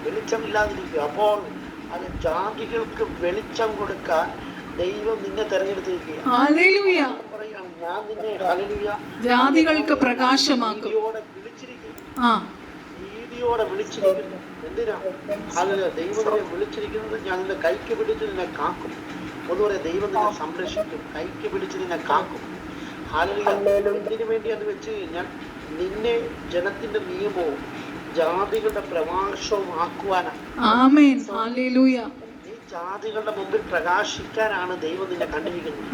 വെളിച്ചമില്ലാതിരിക്കുക. അപ്പോൾ അത് ജാതികൾക്ക് വെളിച്ചം കൊടുക്കാൻ ദൈവം നിന്നെ തെരഞ്ഞെടുത്തിരിക്കുക. ഞാൻ നിന്നെ ജാതികൾക്ക് പ്രകാശമാക്കും. നീതിയോടെ വിളിച്ചിരിക്കുന്നു. എന്തിനാ ദൈവം നിന്നെ വിളിച്ചിരിക്കുന്നത്? ഞാൻ നിന്റെ കൈക്ക് പിടിച്ച് നിന്നെ കാക്കും. അതുപോലെ ദൈവം നിന്നെ സംരക്ഷിക്കും, കൈക്ക് പിടിച്ച് നിന്നെ കാക്കും. എന്തിനു വേണ്ടി അത് വെച്ച് കഴിഞ്ഞാൽ നിന്നെ ജനത്തിന്റെ നിയമവും ജാതികളുടെ പ്രകാശവും ആക്കുവാനാണ്. ഈ ജാതികളുടെ മുമ്പിൽ പ്രകാശിക്കാനാണ് ദൈവം നിന്നെ കണ്ടിരിക്കുന്നത്.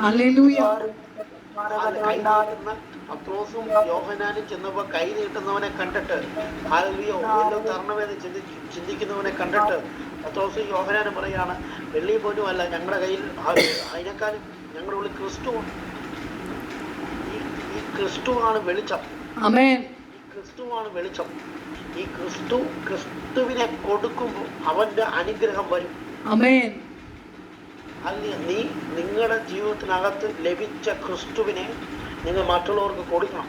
പത്രോസും യോഹന്നാനും ചെന്നപ്പോ കൈ നീട്ടുന്നവനെ കണ്ടിട്ട്, എല്ലാം തരണമേന്ന് ചിന്തിക്കുന്നവനെ കണ്ടിട്ട് പത്രോസും യോഹന്നാനും പറയാണ്, വെള്ളി പോലും അല്ല ഞങ്ങളുടെ കയ്യിൽ, അതിനേക്കാളും ഞങ്ങളുടെ ഉള്ളിൽ ക്രിസ്തുവാണ്. ഈ ക്രിസ്തുവാണ് വെളിച്ചം. ഈ ക്രിസ്തുവാണ് വെളിച്ചം. ഈ ക്രിസ്തുവിനെ കൊടുക്കുമ്പോൾ അവന്റെ അനുഗ്രഹം വരും. നീ നിങ്ങളുടെ ജീവിതത്തിനകത്ത് ലഭിച്ച ക്രിസ്തുവിനെ നിങ്ങൾ മറ്റുള്ളവർക്ക് കൊടുക്കണം.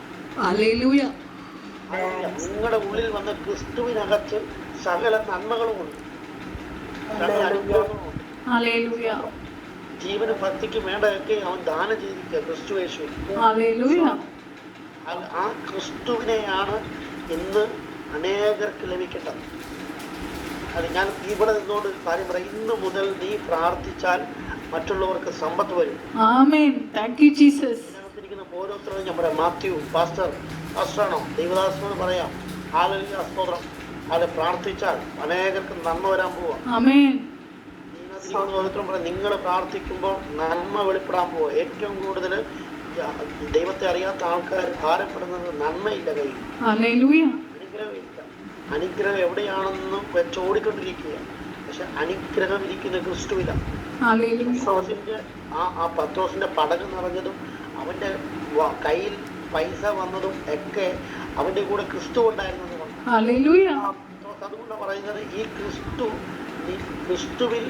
നിങ്ങളുടെ ഉള്ളിൽ വന്ന ക്രിസ്തുവിനകത്ത് സകല നന്മകളുമുണ്ട്, സകല അനുഗ്രഹങ്ങളുമുണ്ട്. ജീവന് ഭക്തിക്ക് വേണ്ടതൊക്കെ അവൻ ദാനം ചെയ്തിരിക്കുക ക്രിസ്തു യേശുവിൽ. ആ ക്രിസ്തുവിനെയാണ് ഇന്ന് അനേകർക്ക് ലഭിക്കേണ്ടത്. അത് ഞാൻ ഇവിടെ നിന്നോട് കാര്യം പറയാം. ഇന്ന് മുതൽ നീ പ്രാർത്ഥിച്ചാൽ മറ്റുള്ളവർക്ക് സമ്പത്ത് വരും. ഓരോരുത്തരും ഞാൻ പറയാം, മാത്യു പാസ്റ്ററാണോ ദൈവദാസനോട് പറയാം, സ്തോത്രം. അത് പ്രാർത്ഥിച്ചാൽ അനേകർക്ക് നന്മ വരാൻ പോവാ. ഓരോരുത്തരും പറയാം, നിങ്ങൾ പ്രാർത്ഥിക്കുമ്പോൾ നന്മ വെളിപ്പെടാൻ പോവാ. ഏറ്റവും കൂടുതൽ ദൈവത്തെ അറിയാത്ത ആൾക്കാർ ഭാരപ്പെടുന്നത് നന്മയില്ല കയ്യിൽ, അനുഗ്രഹമില്ല. അനുഗ്രഹം എവിടെയാണെന്നും വെച്ചോടിക്കൊണ്ടിരിക്കുക. പക്ഷെ അനുഗ്രഹം ഇരിക്കുന്ന ക്രിസ്തുവിലാണ്. ഹല്ലേലൂയ. പത്രോസിന്റെ പടക് നിറഞ്ഞതും അവന്റെ കയ്യിൽ പൈസ വന്നതും ഒക്കെ അവന്റെ കൂടെ ക്രിസ്തു ഉണ്ടായിരുന്നതുകൊണ്ട്. ഹല്ലേലൂയ. അതുകൊണ്ടാണ് പറയുന്നത്, ഈ ക്രിസ്തുവിൽ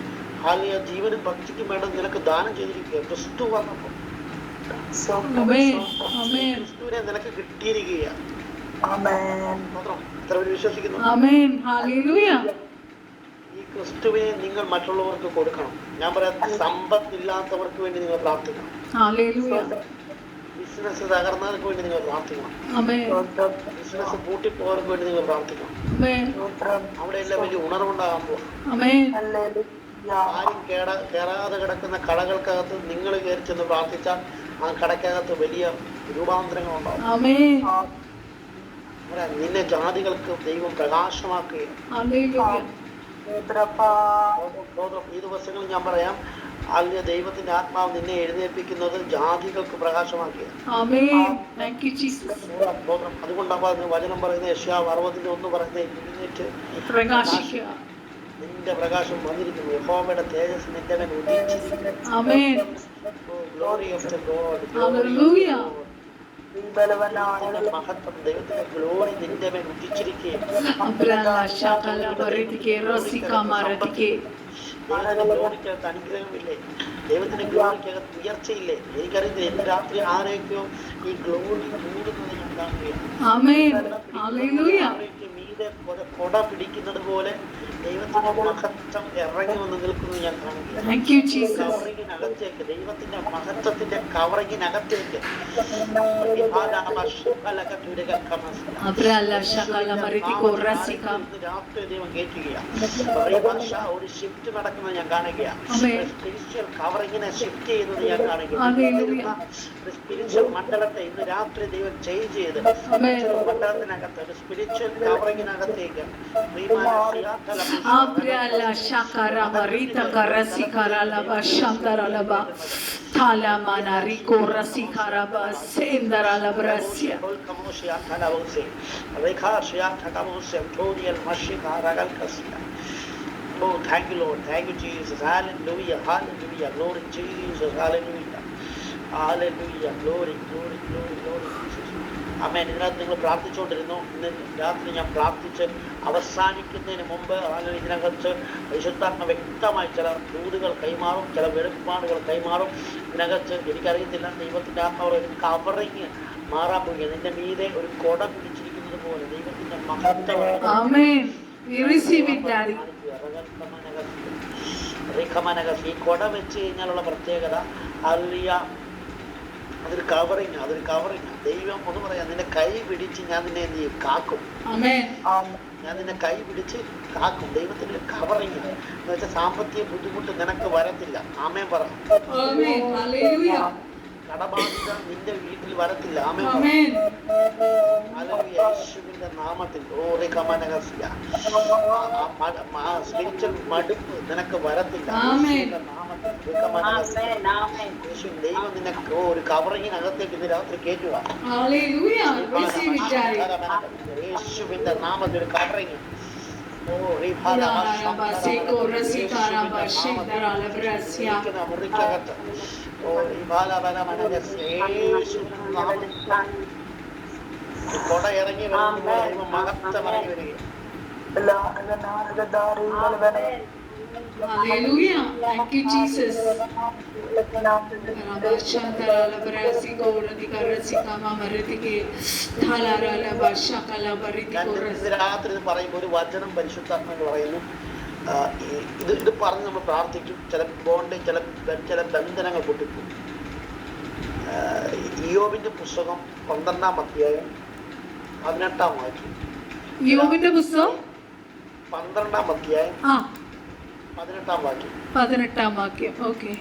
ജീവനും ഭക്തിക്കും വേണ്ടത് നിനക്ക് ദാനം ചെയ്തിരിക്കുക. ക്രിസ്തു വന്നപ്പോൾ ക്രിസ്തുവിനെ നിനക്ക് കിട്ടിയിരിക്കുകയാണ്. എത്ര പേര് വിശ്വസിക്കുന്നു? ഈ ക്രിസ്തുവിനെ നിങ്ങൾ മറ്റുള്ളവർക്ക് കൊടുക്കണം. ഞാൻ പറയാം, സമ്പത്തില്ലാത്തവർക്ക് വേണ്ടി നിങ്ങൾ പ്രാർത്ഥിക്കണം. ബിസിനസ് തകർന്നവർക്ക് വേണ്ടി നിങ്ങൾ പ്രാർത്ഥിക്കണം. ബിസിനസ് പൂട്ടിപ്പോവർക്ക് വേണ്ടി നിങ്ങൾ പ്രാർത്ഥിക്കണം. അവിടെ എല്ലാം വലിയ ഉണർവുണ്ടാകാൻ പോകും. ആരും കേറാതെ കിടക്കുന്ന കടകൾക്കകത്ത് നിങ്ങൾ കയറി ചെന്ന് പ്രാർത്ഥിച്ചാൽ ആ കടക്കകത്ത് വലിയ രൂപാന്തരങ്ങൾ ഉണ്ടാവും. നിന്നെ ജാതികൾക്ക് ദൈവം പ്രകാശമാക്കുകയാണ്. ഈ ദിവസങ്ങളിൽ ഞാൻ പറയാം, അല്ലെ ദൈവത്തിന്റെ ആത്മാവ് നിന്നെ എഴുന്നേൽപ്പിക്കുന്നത് ജാതികൾക്ക് പ്രകാശമാക്കിയാണ്. അതുകൊണ്ടാണ് വചനം പറയുന്നത്, യെശയ്യാവ് 60:1 പറയുന്നത്, എഴുന്നേറ്റ് നിന്റെ പ്രകാശം വന്നിരിക്കുന്നു, യഹോവയുടെ തേജസ് നിന്റെ മേൽ ഉദിച്ചിരിക്കുന്നു. Glory of the Lord. മഹത്വം, ദൈവത്തിന്റെ ഗ്ലോറി നിന്റെ മേൽ ഉദിച്ചിരിക്കുകയാണ്. ഗ്ലോറിക്കകത്ത് അനുഗ്രഹമില്ലേ? ദൈവത്തിന്റെ ഗ്ലോറിക്കകത്ത് ഉയർച്ചയില്ലേ? എനിക്കറിയത്തില്ല, ഇന്ന് രാത്രി ആരെയൊക്കെയോ ഈ ഗ്ലോറി കൂടുന്നത് ഞാൻ കാണുകയാണ്. മീതെ കൊട പിടിക്കുന്നത് പോലെ ദൈവത്തിന്റെ മഹത്വം ഇറങ്ങി വന്ന് നിൽക്കുന്നത് ഞാൻ കാണുകയാണ്. കവറിങ്ങിനകത്തേക്ക്, ദൈവത്തിന്റെ മഹത്വത്തിന്റെ കവറിങ്ങിനകത്തേക്ക് രാത്രി ദൈവം കയറ്റുകയാണ്. ഒരു ഷിഫ്റ്റ് നടക്കുന്നത് ഞാൻ കാണുകയാണ്. സ്പിരിച്വൽ കവറിങ്ങിനെ ഷിഫ്റ്റ് ചെയ്യുന്നത് ഞാൻ കാണുകയാണ്. സ്പിരിച്വൽ മണ്ഡലത്തെ ഇന്ന് രാത്രി ദൈവം ചേഞ്ച് ചെയ്ത് മണ്ഡലത്തിനകത്ത് ഒരു spiritual കവറിങ്ങിനകത്തേക്ക് Oh, thank you, Lord. Thank you, Jesus. Hallelujah. Hallelujah. Glory, Jesus. Hallelujah. Hallelujah. Glory, glory, glory, glory, Jesus. അമ്മേൻ, ഇതിനകത്ത് നിങ്ങൾ പ്രാർത്ഥിച്ചുകൊണ്ടിരുന്നു. ഇന്ന് രാത്രി ഞാൻ പ്രാർത്ഥിച്ച് അവസാനിക്കുന്നതിന് മുമ്പ് ഇതിനകത്ത് പരിശുദ്ധാത്മ വ്യക്തമായി ചില ദൂതുകൾ കൈമാറും, ചില വെളിപ്പാടുകൾ കൈമാറും. ഇതിനകത്ത് എനിക്കറിയത്തില്ല, ദൈവത്തിന്റെ ആത്മാവ് ഒരു കവറിങ് മാറാൻ പോവുക. നിന്റെ മീതെ ഒരു കൊട പിടിച്ചിരിക്കുന്നത് പോലെ ദൈവത്തിന്റെ മഹത്വം ഈ കൊട വെച്ച് കഴിഞ്ഞാലുള്ള പ്രത്യേകത, അതൊരു കവറിങ്. ദൈവം ഒന്ന് പറയാം, നിന്നെ കൈ പിടിച്ച് ഞാൻ നിന്നെ എന്ത് ചെയ്യും? കാക്കും. ഞാൻ നിന്നെ കൈ പിടിച്ച് കാക്കും. ദൈവത്തിന്റെ കവറിങ് എന്ന് വെച്ചാൽ സാമ്പത്തിക ബുദ്ധിമുട്ട് നിനക്ക് വരത്തില്ല. ആമേൻ പറ. കടബാധ്യത നിന്റെ വീട്ടിൽ വരത്തില്ല. ആമേൻ. യേശുവിന്റെ നാമത്തിൽ സ്പിരിച്വൽ മടുപ്പ് നിനക്ക് വരത്തില്ല. ദൈവം നിന്നെ ഒരു കവറിങ്ങിനകത്തേക്ക് ഇന്ന് രാത്രി കയറ്റുക. യേശുവിന്റെ നാമത്തിൽ ഒരു കവറിങ്. കൊട ഇറങ്ങി വരുമ്പോൾ മഹത്വം ഇറങ്ങി വരികയും Hallelujah. Thank you, Jesus. രാത്രി പറയുമ്പോൾ ഒരു വചനം പരിശുദ്ധാത്മാവ് പറയുന്നു, ഇത് പറഞ്ഞ് നമ്മൾ പ്രാർത്ഥിക്കും. ചില ചില ബന്ധനങ്ങൾ പൊട്ടിക്കും. ഇയ്യോബിന്റെ പുസ്തകം 12-ാം അധ്യായം 18-ാം വാക്യം. ഇയ്യോബിന്റെ പുസ്തകം 12-ാം അധ്യായം 18-ാം വാക്യം. ഓക്കെ.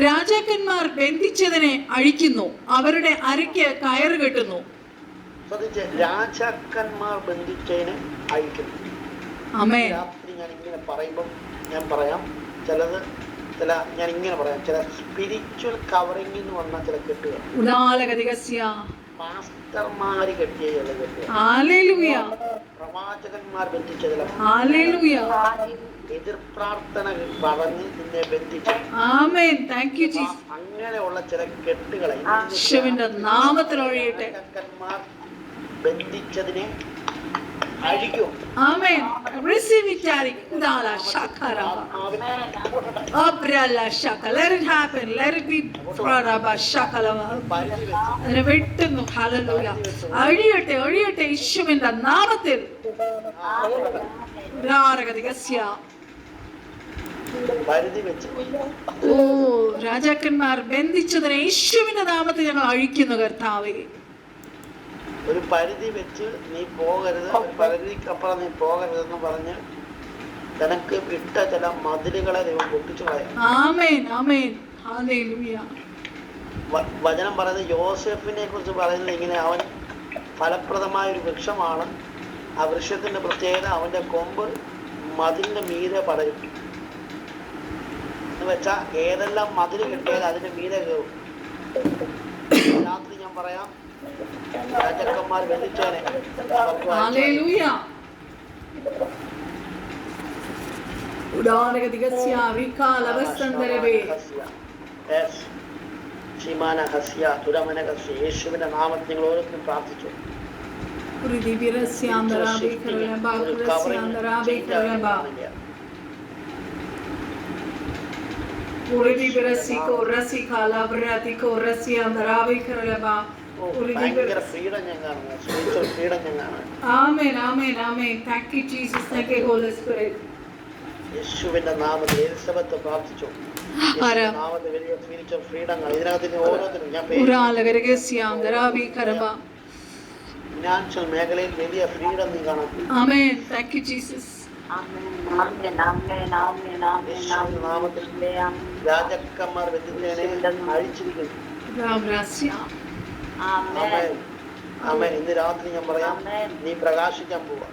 രാജാക്കന്മാർ ബന്ധിച്ചതിനെ അഴിക്കുന്നു, അവരുടെ അരയ്ക്ക് കയറ് കെട്ടുന്നു. ശ്രദ്ധിച്ച്, രാജാക്കന്മാർ ബന്ധിച്ചതിനെ അഴിക്കുന്നു. രാത്രി ഞാൻ ഇങ്ങനെ പറയുമ്പം ഞാൻ പറയാം, ഞാൻ ഇങ്ങനെ പറയാം, ചില സ്പിരിച്വൽ കവറിംഗ് എന്ന് പറഞ്ഞ ചില കെട്ടുകൾ. പാസ്റ്റർമാര് കെട്ടിയ ചില കെട്ടുകൾ, ഹല്ലേലൂയ പ്രവാചകന്മാർ ബന്ധിച്ച ചില ഹല്ലേലൂയ എതിർ പ്രാർത്ഥന പറഞ്ഞ് നിന്നെ ബന്ധിച്ചു. ആമേൻ. Thank you Jesus. അങ്ങനെയുള്ള ചില കെട്ടുകളെ യേശുവിന്റെ നാമത്തിൽ ഒഴിയട്ടെ. രാജാക്കന്മാർ ബന്ധിച്ചതിനെ അഴിക്കും. ആമേൻ. Receive it, Daddy. Dala shakaraba. Abrala shaka. Let it happen. Let it be. Praraba shakalava. പരിധി വെച്ച് അതിനെ വെട്ടുന്നു. ഹല്ലേലൂയ. ഒഴിയട്ടെ ഒഴിയട്ടെ യേശുവിന്റെ നാമത്തിൽ. രാരകതികസ്യ. പരിധി വെച്ച് ഓ രാജാക്കന്മാർ ബന്ധിച്ചതിനെ യേശുവിന്റെ നാമത്തിൽ ഞങ്ങൾ അഴിക്കുന്നു കർത്താവേ. ഒരു പരിധി വെച്ച് നീ പോകരുത്, ഒരു പരിധിക്കപ്പുറം നീ പോകരുതെന്ന് പറഞ്ഞ് നിനക്ക് വിട്ട ചില മതിലുകളെ ദൈവം പൊട്ടിച്ചു കളയും. ആമേൻ ആമേൻ. ഹല്ലേലൂയ. വചനം പറയുന്നത് യോസേഫിനെ കുറിച്ച് പറയുന്നത് ഇങ്ങനെ, അവൻ ഫലപ്രദമായ ഒരു വൃക്ഷമാണ്. ആ വൃക്ഷത്തിന്റെ പ്രത്യേകത അവന്റെ കൊമ്പ് മതിലിന്റെ മീതെ പടരും. എന്ന് വെച്ചാൽ ഏതെല്ലാം മതിൽ കിട്ടിയാൽ അതിന്റെ മീതെ കയറും. രാത്രി ഞാൻ പറയാം, രാജാക്കന്മാർ ബന്ധിച്ചവനെ ഹല്ലേലൂയ. ഉദാരകതികസ്യ വികാലവസന്തരവേ. യേശുവിന്റെ നാമത്തിൽ നിങ്ങൾ ഓരോരുത്തരും പ്രാർത്ഥിച്ചു. ഭയങ്കര ഫ്രീഡം ഞാൻ കാണുന്നു, സ്പിരിച്വൽ ഫ്രീഡം ഞാൻ കാണുന്നു. ആമേൻ ആമേൻ ആമേൻ. Thank you Jesus. Thank you Holy Spirit. യേശുവിന്റെ നാമത്തിൽ എലിസബത്ത് പ്രാർത്ഥിച്ചു. നാമത്തിൽ വലിയ സ്പിരിച്വൽ ഫ്രീഡങ്ങൾ ഇതിനകത്ത് ഓരോരുത്തരും ഞാൻ ഫിനാൻഷ്യൽ മേഖലയിൽ വലിയ ഫ്രീഡം നീ കാണാം. ആമേൻ. Thank you Jesus. നാമത്തിൽ രാജാക്കന്മാർ ബന്ധിച്ചതിനെ അഴിച്ചിരിക്കുന്നു. ഇന്ന് രാത്രി ഞാൻ പറയാം, നീ പ്രകാശിക്കാൻ പോവാ.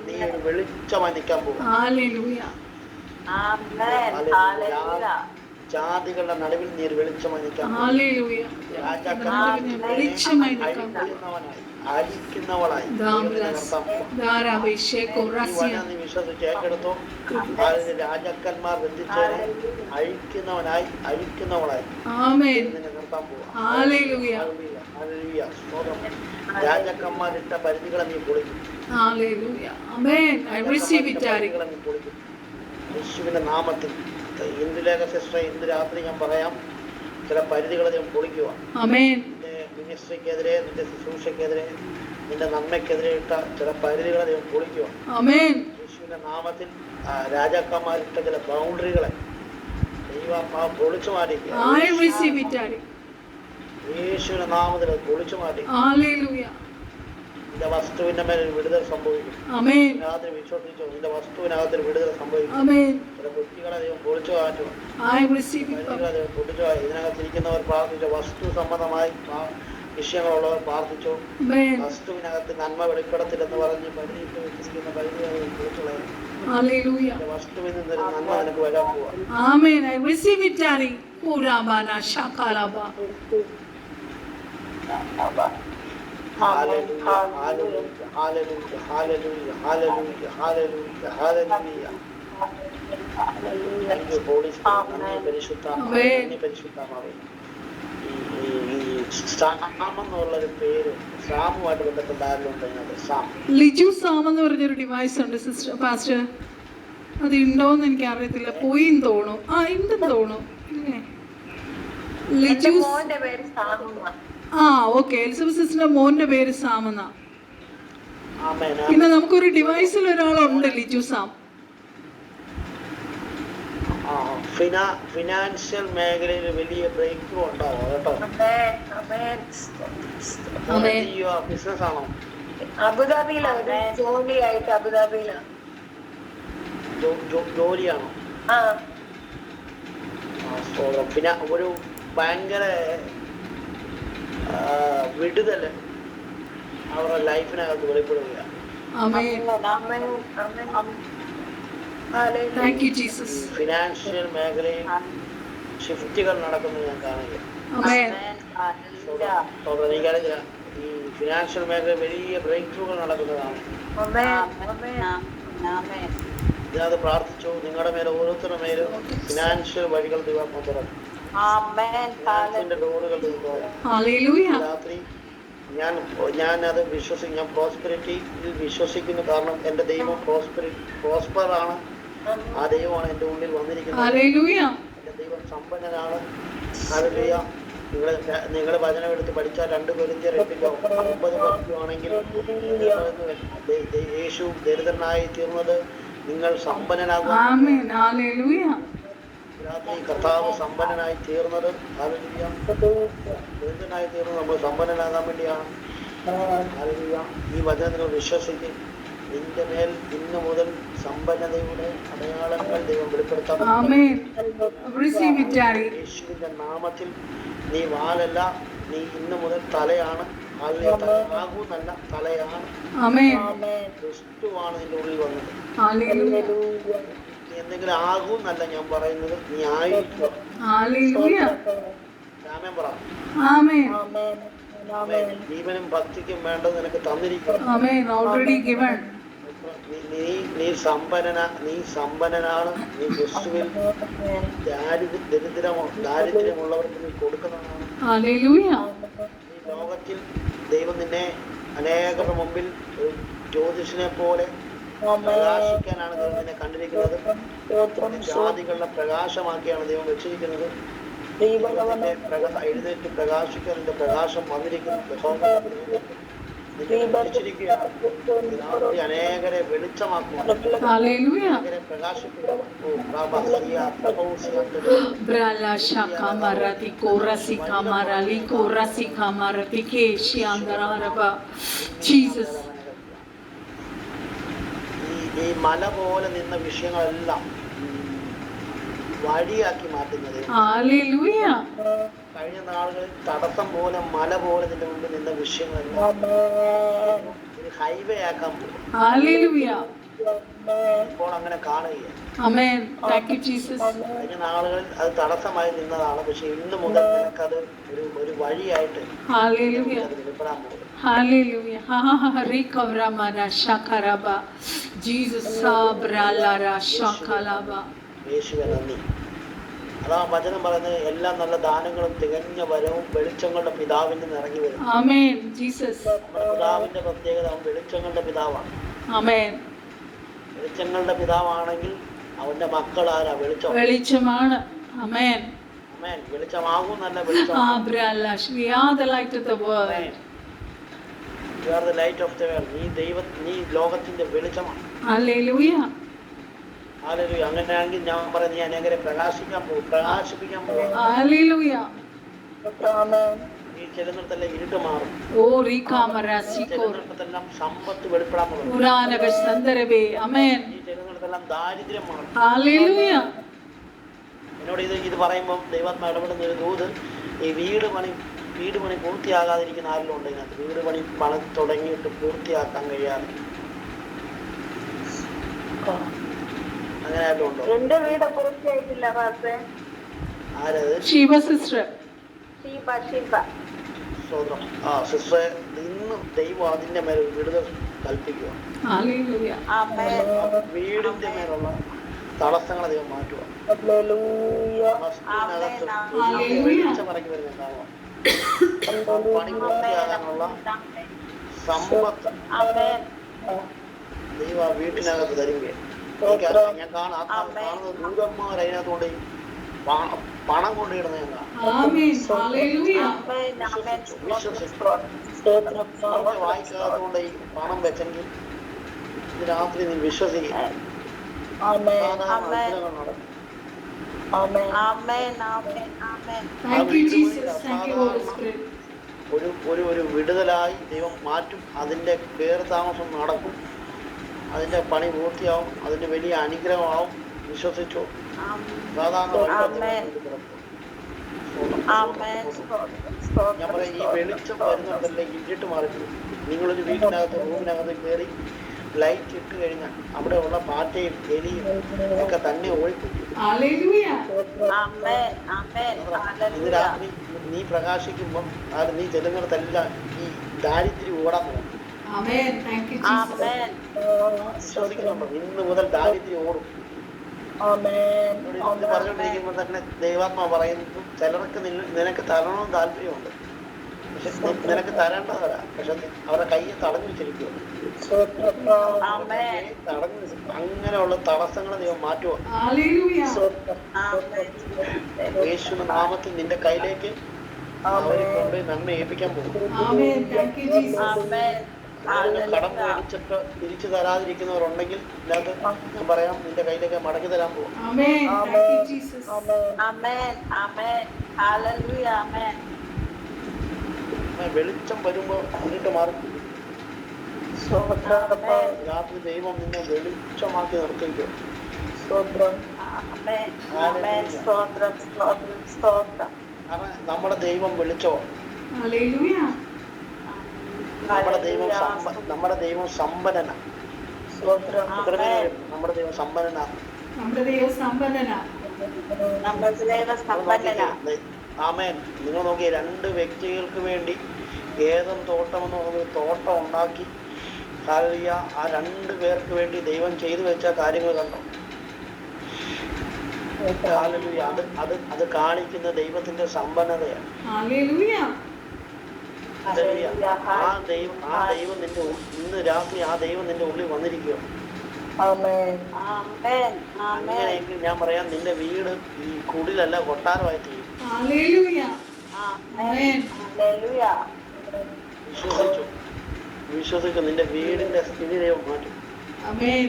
നീ ഒരു വെളിച്ചമായി നിൽക്കാൻ പോവാ. ജാതികളുടെ നടുവിൽ നീ ഒരു വെളിച്ചമായി നിൽക്കാൻ പോവാ. അഴിക്കുന്നവളായി നീ വിശ്വസിച്ച് ഏറ്റെടുത്തോ. രാജാക്കന്മാർ ബന്ധിച്ചതിനെ അഴിക്കുന്നവളായി നിന്നെ നിർത്താൻ പോവാ. രാജാക്കന്മാരിട്ട പരിധികളെ നീ പൊളിക്കും. യേശുവിന്റെ നാമത്തിൽ ഇന്ദുലേഖ സിസ്റ്റർ ഇന്ന് രാത്രി ഞാൻ പറയാം, ചില പരിധികളെ നീ പൊളിക്കുക. നിന്റെ മിനിസ്ട്രിക്കെതിരെ, നിന്റെ ശുശ്രൂഷക്കെതിരെ, നിന്റെ നന്മയ്ക്കെതിരെ ഇട്ട ചില പരിധികളെ നീ പൊളിക്കുക. യേശുവിന്റെ നാമത്തിൽ രാജാക്കന്മാരിട്ട ചില ബൗണ്ടറികളെ ദൈവം പൊളിച്ചു മാറ്റിക്കുക. യേശുവിന്റെ നാമത്തിൽ പൊളിച്ചു മാറ്റി നിന്റെ വസ്തുവിന്റെ മേൽ വിടുതൽ സംഭവിക്കും. രാത്രി വിശ്വസിച്ചോ, നിന്റെ വസ്തുവിനകത്തൊരു വിടുതൽ സംഭവിക്കും. ചില കുട്ടികളെ ദൈവം പൊളിച്ചു മാറ്റുക. ദൈവം പൊളിച്ചു മാറ്റി ഇതിനകത്ത് ഇരിക്കുന്നവർ പ്രാർത്ഥിച്ചോ. വസ്തു സംബന്ധമായി വിഷയങ്ങളുള്ളവർ പ്രാർത്ഥിച്ചോ. വസ്തുവിനകത്ത് നന്മ വെളിപ്പെടത്തില്ലെന്ന് പറഞ്ഞ് പരിധിയിട്ട് വെച്ചിരിക്കുന്ന പരിധികൾ പൊളിച്ചു കളയും. വസ്തുവിൽ നിന്നൊരു നന്മ നിനക്ക് വരാൻ പോവാ. Hallelujah, hallelujah, hallelujah, hallelujah, hallelujah, hallelujah, hallelujah. Thank you, Holy Spirit. പരിശുദ്ധമാവേ. ഈ സാം എന്നുള്ളൊരു പേര് സാമുമായിട്ട് ബന്ധപ്പെട്ട ആരെങ്കിലും ഉണ്ടെങ്കിൽ സാം, ലിജു സാം എന്ന് പറഞ്ഞൊരു ഡിവൈസ് ഉണ്ട് സിസ്റ്റർ പാസ്റ്റർ. അത് ഉണ്ടോന്ന് എനിക്ക് അറിയത്തില്ല, പോയിന്ന് തോന്നും. ഉണ്ടെന്ന് തോന്നും. ലിജു ഓക്കെ. എലിസബത്ത് സിസ്റ്ററിന്റെ മോന്റെ പേര് സാം എന്നാ. പിന്നെ നമുക്കൊരു ഡിവൈസിൽ ഒരാളുണ്ട് ലിജു സാം. ഫിനാൻഷ്യൽ മേഖലയിൽ വലിയ ബ്രേക്ക് ത്രൂ ഉണ്ടാവും കേട്ടോ. ബിസിനസ് ആണോ? ജോലിയാണോ? പിന്നെ ഒരു ഭയങ്കര വിടുതല് അവരുടെ ലൈഫിനകത്ത് വെളിപ്പെടുക. ഫിനാൻഷ്യൽ മേഖലയിൽ ഷിഫ്റ്റുകൾ നടക്കുന്നത് ഞാൻ കാണുക. എനിക്കറിയില്ല, ഈ ഫിനാൻഷ്യൽ മേഖല വലിയ ബ്രേക്ക് ത്രൂകൾ നടക്കുന്നതാണ്. ഇതിനകത്ത് പ്രാർത്ഥിച്ചു, നിങ്ങളുടെ മേലെ ഓരോരുത്തരുടെ മേലും ഫിനാൻഷ്യൽ വഴികൾ ദൈവം തുറന്നു, ഫിനാൻസിന്റെ ഡോറുകൾ ദൈവം തുറന്നു. രാത്രി ഞാൻ അത് വിശ്വസിക്കും. ഞാൻ പ്രോസ്പെരിറ്റിയിൽ വിശ്വസിക്കുന്നു. കാരണം എൻ്റെ ദൈവം പ്രോസ്പർ ആണ്. ആ ദൈവമാണ് എൻ്റെ ഉള്ളിൽ വന്നിരിക്കുന്നത്. എൻ്റെ ദൈവം സമ്പന്നനാണ്. ഹല്ലേലൂയ. നിങ്ങൾ വചനം എടുത്ത് പഠിച്ചാൽ 2 കൊരിന്ത്യർ 8:50 ആണെങ്കിൽ യേശു ദരിദ്രനായി തീർന്നത് നിങ്ങൾ സമ്പന്നനാകും. രാത്രി കർത്താവ് സമ്പന്നനായി തീർന്നത്, ഹല്ലേലൂയ, ദരിദ്രനായി തീർന്നത് നമ്മൾ സമ്പന്നനാകാൻ വേണ്ടിയാണ്. ഹല്ലേലൂയ. ഈ വചനം നിങ്ങൾ വിശ്വസിക്കും. നിന്റെ മേൽ ഇന്നു മുതൽ സമ്പന്നതയുടെ അടയാളങ്ങൾ ദൈവം വെളിപ്പെടുത്താം. യേശുവിന്റെ നാമത്തിൽ നീ വാലല്ല, നീ ഇന്നു മുതൽ തലയാണ്. ആകൂന്നല്ല, തലയാണ്. ക്രിസ്തുവാണ് നിന്റെ ഉള്ളിൽ വന്നത്. നീ എന്തെങ്കിലും ആകൂന്നല്ല ഞാൻ പറയുന്നത്, നീ ആയിരിക്കും. രാമൻ പറ. ജീവനും ഭക്തിക്കും വേണ്ടത് നിനക്ക് തന്നിരിക്കുന്നു. നീ സമ്പന്നനാണ്. നീ ക്രിസ്തുവിൽ ദാരിദ്ര്യമുള്ളവർക്ക് നീ കൊടുക്കുന്നതാണ്. ഈ ലോകത്തിൽ ദൈവം നിന്നെ അനേകരുടെ മുമ്പിൽ ഒരു ജ്യോതിഷനെ പോലെ പ്രകാശിക്കാനാണ് ദൈവം നിന്നെ കണ്ടിരിക്കുന്നത്. ജാതികളുടെ പ്രകാശമാക്കിയാണ് ദൈവം വെച്ചിരിക്കുന്നത്. എഴുന്നേറ്റ് പ്രകാശിക്കാൻ നിന്റെ പ്രകാശം വന്നിരിക്കുന്നു. അനേകരെ വെളിച്ചമാക്കും, അനേകരെ പ്രകാശിപ്പിക്കും. ഈ മല പോലെ നിന്ന വിഷയങ്ങളെല്ലാം വഴിയാക്കി മാറ്റുന്നത്. കഴിഞ്ഞ നാളുകളിൽ തടസ്സം പോലെ മല പോലെ നിന്റെ മുമ്പിൽ നിന്ന വിഷയങ്ങളെല്ലാം ഒരു ഹൈവേ ആക്കാൻ പോകും. ഇപ്പോൾ അങ്ങനെ കാണുകയാണ്. കഴിഞ്ഞ നാളുകളിൽ അത് തടസ്സമായി നിന്നതാണ്. പക്ഷെ ഇന്ന് മുതൽ നിനക്കത് ഒരു വഴിയായിട്ട് വെളിപ്പെടാൻ പോകും. യേശുവേ നന്ദി. അതാ വചനം പറയുന്നത്, എല്ലാ നല്ല ദാനങ്ങളും തികഞ്ഞ വരവും വെളിച്ചങ്ങളുടെ പിതാവിൽ നിന്ന് ഇറങ്ങി വരും. പിതാവിന്റെ പ്രത്യേകത, അവൻ വെളിച്ചങ്ങളുടെ പിതാവാണ്. വെളിച്ചങ്ങളുടെ പിതാവാണെങ്കിൽ അവന്റെ മക്കൾ ആരാ? വെളിച്ചമാണ്. വെളിച്ചമാകും നല്ല വെളിച്ചം. നീ ലോകത്തിന്റെ വെളിച്ചമാണ്. അങ്ങനെയാണെങ്കിൽ ഞാൻ പറയുന്നത്, ഞാൻ എങ്ങനെ പ്രകാശിപ്പിക്കാൻ പോകും. ഈ ചെല്ലുന്നിടത്തെല്ലാം ഇരുട്ട് മാറും. ചെല്ലുന്നിടത്തെല്ലാം സമ്പത്ത് വെളിപ്പെടാൻ പോകും. ഈ ചെല്ലുന്നിടത്തെല്ലാം ദാരിദ്ര്യം മാറും. എന്നോട് ഇത് പറയുമ്പോൾ ദൈവാത്മാ ഇടപെടുന്ന ഒരു ദൂത്, ഈ വീട് പണി പൂർത്തിയാകാതിരിക്കുന്ന ആരെങ്കിലും ഉണ്ട് ഇതിനകത്ത്? വീട് പണി തുടങ്ങിയിട്ട് പൂർത്തിയാക്കാൻ കഴിയാതെ അങ്ങനെ ആരെങ്കിലും ഉണ്ടോ? എന്റെ വീട് പൂർത്തിയായിട്ടില്ല. ആരത്? സിസ്റ്റർ. സിസ്റ്ററെ, ഇന്ന് ദൈവം അതിന്റെ മേലെ വിടുതൽ കൽപ്പിക്കുക. വീടിന്റെ മേലുള്ള തടസ്സങ്ങളെ ദൈവം മാറ്റുക. വെളിച്ചമിറങ്ങി വരുന്നുണ്ടാവുക. പണി പൂർത്തിയാകാനുള്ള സമ്പത്ത് ദൈവം വീട്ടിനകത്ത് തരികയാണ്. ഞാൻ കാണുന്നത് ദൂതന്മാർ അതിനകത്തോണ്ട് പണം കൊണ്ടിടുന്ന ഞാൻ വായിക്കാത്തതുകൊണ്ട് ഈ പണം വെച്ചെങ്കിൽ ഇത് രാത്രി നീ വിശ്വസിക്കുക. ഒരു വിടുതലായി ദൈവം മാറ്റും. അതിന്റെ പേര് താമസം നടക്കും. അതിന്റെ പണി പൂർത്തിയാവും. അതിന്റെ വലിയ അനുഗ്രഹമാവും. വിശ്വസിച്ചു. സാധാരണ ഞാൻ പറയാം, ഈ വെളിച്ചം വരുന്നുണ്ടല്ലേ, ഇരുട്ട് മാറിപ്പോകും. നിങ്ങളൊരു വീട്ടിനകത്ത് റൂമിനകത്ത് കയറി ലൈറ്റ് ഇട്ട് കഴിഞ്ഞാൽ അവിടെ ഉള്ള പാറ്റയും എലിയും ഒക്കെ തന്നെ ഓടിപ്പോകും. ഹല്ലേലൂയ. ആമേൻ ആമേൻ ഇന്ന് ഹല്ലേലൂയ രാത്രി നീ പ്രകാശിക്കുമ്പോൾ അത് നീ ചെല്ലുന്നിടത്തെല്ലാം ഈ ദാരിദ്ര്യം ഓടാൻ പോകും. ആമേൻ. Thank you Jesus. ആമേൻ വിശ്വസിക്കുന്നുണ്ടോ? ഇന്ന് മുതൽ ദാരിദ്ര്യം ഓടും. ആമേൻ ഇത് പറഞ്ഞുകൊണ്ടിരിക്കുമ്പോൾ തന്നെ ദൈവാത്മാ പറയുന്നു, ചിലർക്ക് നിനക്ക് തരണമെന്ന് താല്പര്യമുണ്ട്, പക്ഷെ നിനക്ക് തരേണ്ടതല്ല, പക്ഷെ അവരുടെ കയ്യിൽ തടഞ്ഞു വെച്ചിരിക്കുക. ആമേൻ തടഞ്ഞു അങ്ങനെയുള്ള തടസ്സങ്ങൾ ദൈവം മാറ്റുക. ഹല്ലേലൂയ. ആമേൻ യേശുവിന്റെ നാമത്തിൽ നിന്റെ കയ്യിലേക്ക് അവരെ കൊണ്ട് നന്മ ഏൽപ്പിക്കാൻ പോകും. ആമേൻ. Thank you Jesus. ആമേൻ കടം മേടിച്ചിട്ട് തിരിച്ചു തരാതിരിക്കുന്നവരുണ്ടെങ്കിൽ ഇതിനകത്ത് ഞാൻ പറയാം, നിന്റെ കയ്യിലേക്ക് മടക്കി തരാൻ പോകും. ആമേൻ. Thank you Jesus. ആമേൻ ആമേൻ ഹല്ലേലൂയ ആമേൻ വെളിച്ചം വരുമ്പോ എന്നിട്ട് മാറി. ആമേൻ രാത്രി ദൈവം നിന്നെ വെളിച്ചമാക്കി നിർത്തിക്കും. ആമേൻ ആമേൻ സ്തോത്രം സ്തോത്രം സ്തോത്രം കാരണം നമ്മുടെ ദൈവം വെളിച്ചമാണ്. ഹല്ലേലൂയ. നമ്മുടെ ദൈവം സമ്പന്നനാണ്. സ്തോത്രം ആമേൻ നമ്മുടെ ദൈവം സമ്പന്നനാണ്. നമ്മുടെ ദൈവം സമ്പന്നനാ. നമ്മുടെ ദൈവ സമ്പന്നനാ ആമേൻ. നിങ്ങൾ നോക്കിയ രണ്ട് വ്യക്തികൾക്ക് വേണ്ടി ഏതും തോട്ടം എന്ന് പറഞ്ഞൊരു തോട്ടം ഉണ്ടാക്കി ഹല്ലേലൂയ. ആ രണ്ടു പേർക്ക് വേണ്ടി ദൈവം ചെയ്തു വെച്ച കാര്യങ്ങൾ കണ്ടോ? ഹല്ലേലൂയ. അത് കാണിക്കുന്ന ദൈവത്തിന്റെ സമ്പന്നതയാണ്. ഹല്ലേലൂയ. ഹല്ലേലൂയ. ആ ദൈവം നിന്റെ ഇന്ന് രാത്രി ആ ദൈവം നിന്റെ ഉള്ളിൽ വന്നിരിക്കുക. ആമേൻ ആമേൻ ആമേൻ അങ്ങനെയെങ്കിൽ ഞാൻ പറയാം, നിന്റെ വീട് ഈ കുടിലല്ല കൊട്ടാരമായി തീരും. ഹല്ലേലൂയ. ആമേൻ ഹല്ലേലൂയ വിശ്വസിച്ചു നിന്റെ വീടിന്റെ സ്ഥിതി ദൈവം മാറ്റും. ആമേൻ.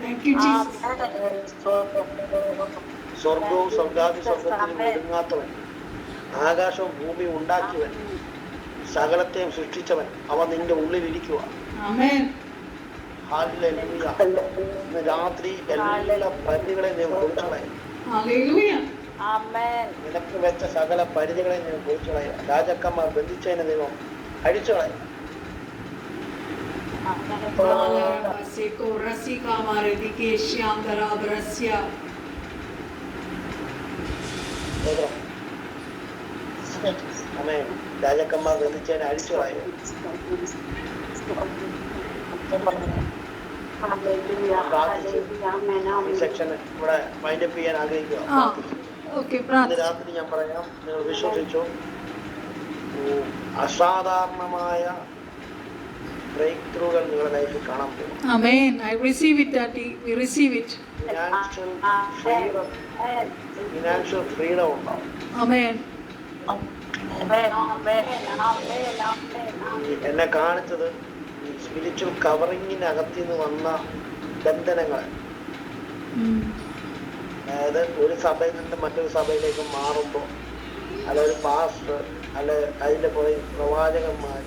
Thank you Jesus. സ്വർഗവും സ്വർഗാദി സ്വർഗത്തിലും ഒടുങ്ങാത്തവൻ, ആകാശവും ഭൂമിയും ഉണ്ടാക്കിയവൻ, സകലത്തെയും സൃഷ്ടിച്ചവൻ, അവ നിന്റെ ഉള്ളിലിരിക്കുക. ആമേൻ. ഹല്ലേലൂയ. ഇന്ന് രാത്രി എല്ലാ പരിധികളെയും ദൈവം പൊളിച്ചു കളയും. ഹല്ലേലൂയ. ആമേൻ നിനക്ക് വെച്ച സകല പരിധികളെയും ദൈവം പൊളിച്ചു കളയും. രാജാക്കന്മാർ ബന്ധിച്ചതിനെ ദൈവം അഴിച്ചു കളയും. ആമേൻ. രാജാക്കന്മാർ ബന്ധിച്ചതിനെ അഴിച്ചു കളയും. ഹല്ലേലൂയ ഹല്ലേലൂയ ആമേൻ ഈ ആമേൻ സെക്ഷൻ ഇവിടെ വൈൻഡപ്പ് ചെയ്യാൻ ആഗ്രഹിക്കുക. ഓക്കെ. ഇന്ന് രാത്രി ഞാൻ പറയാം, നിങ്ങൾ വിശ്വസിച്ചു, അസാധാരണമായ ബ്രേക്ക് ത്രൂകൾ നിങ്ങളുടെ ലൈഫിൽ കാണാൻ പോകും. ആമേൻ. I receive it, Daddy. We receive it. Financial freedom ഉണ്ടാവും. ആമേൻ. ആമേൻ ആമേൻ ആമേൻ ആമേൻ എന്നെ കാണിച്ചത് ഈ സ്പിരിച്വൽ കവറിങ്ങിനകത്ത് നിന്ന് വന്ന ബന്ധനങ്ങൾ, അതായത് ഒരു സഭയിൽ നിന്ന് മറ്റൊരു സഭയിലേക്ക് മാറുമ്പോൾ, അല്ല ഒരു പാസ്റ്റർ, അല്ല അതിൻ്റെ പുറകെ പ്രവാചകന്മാർ,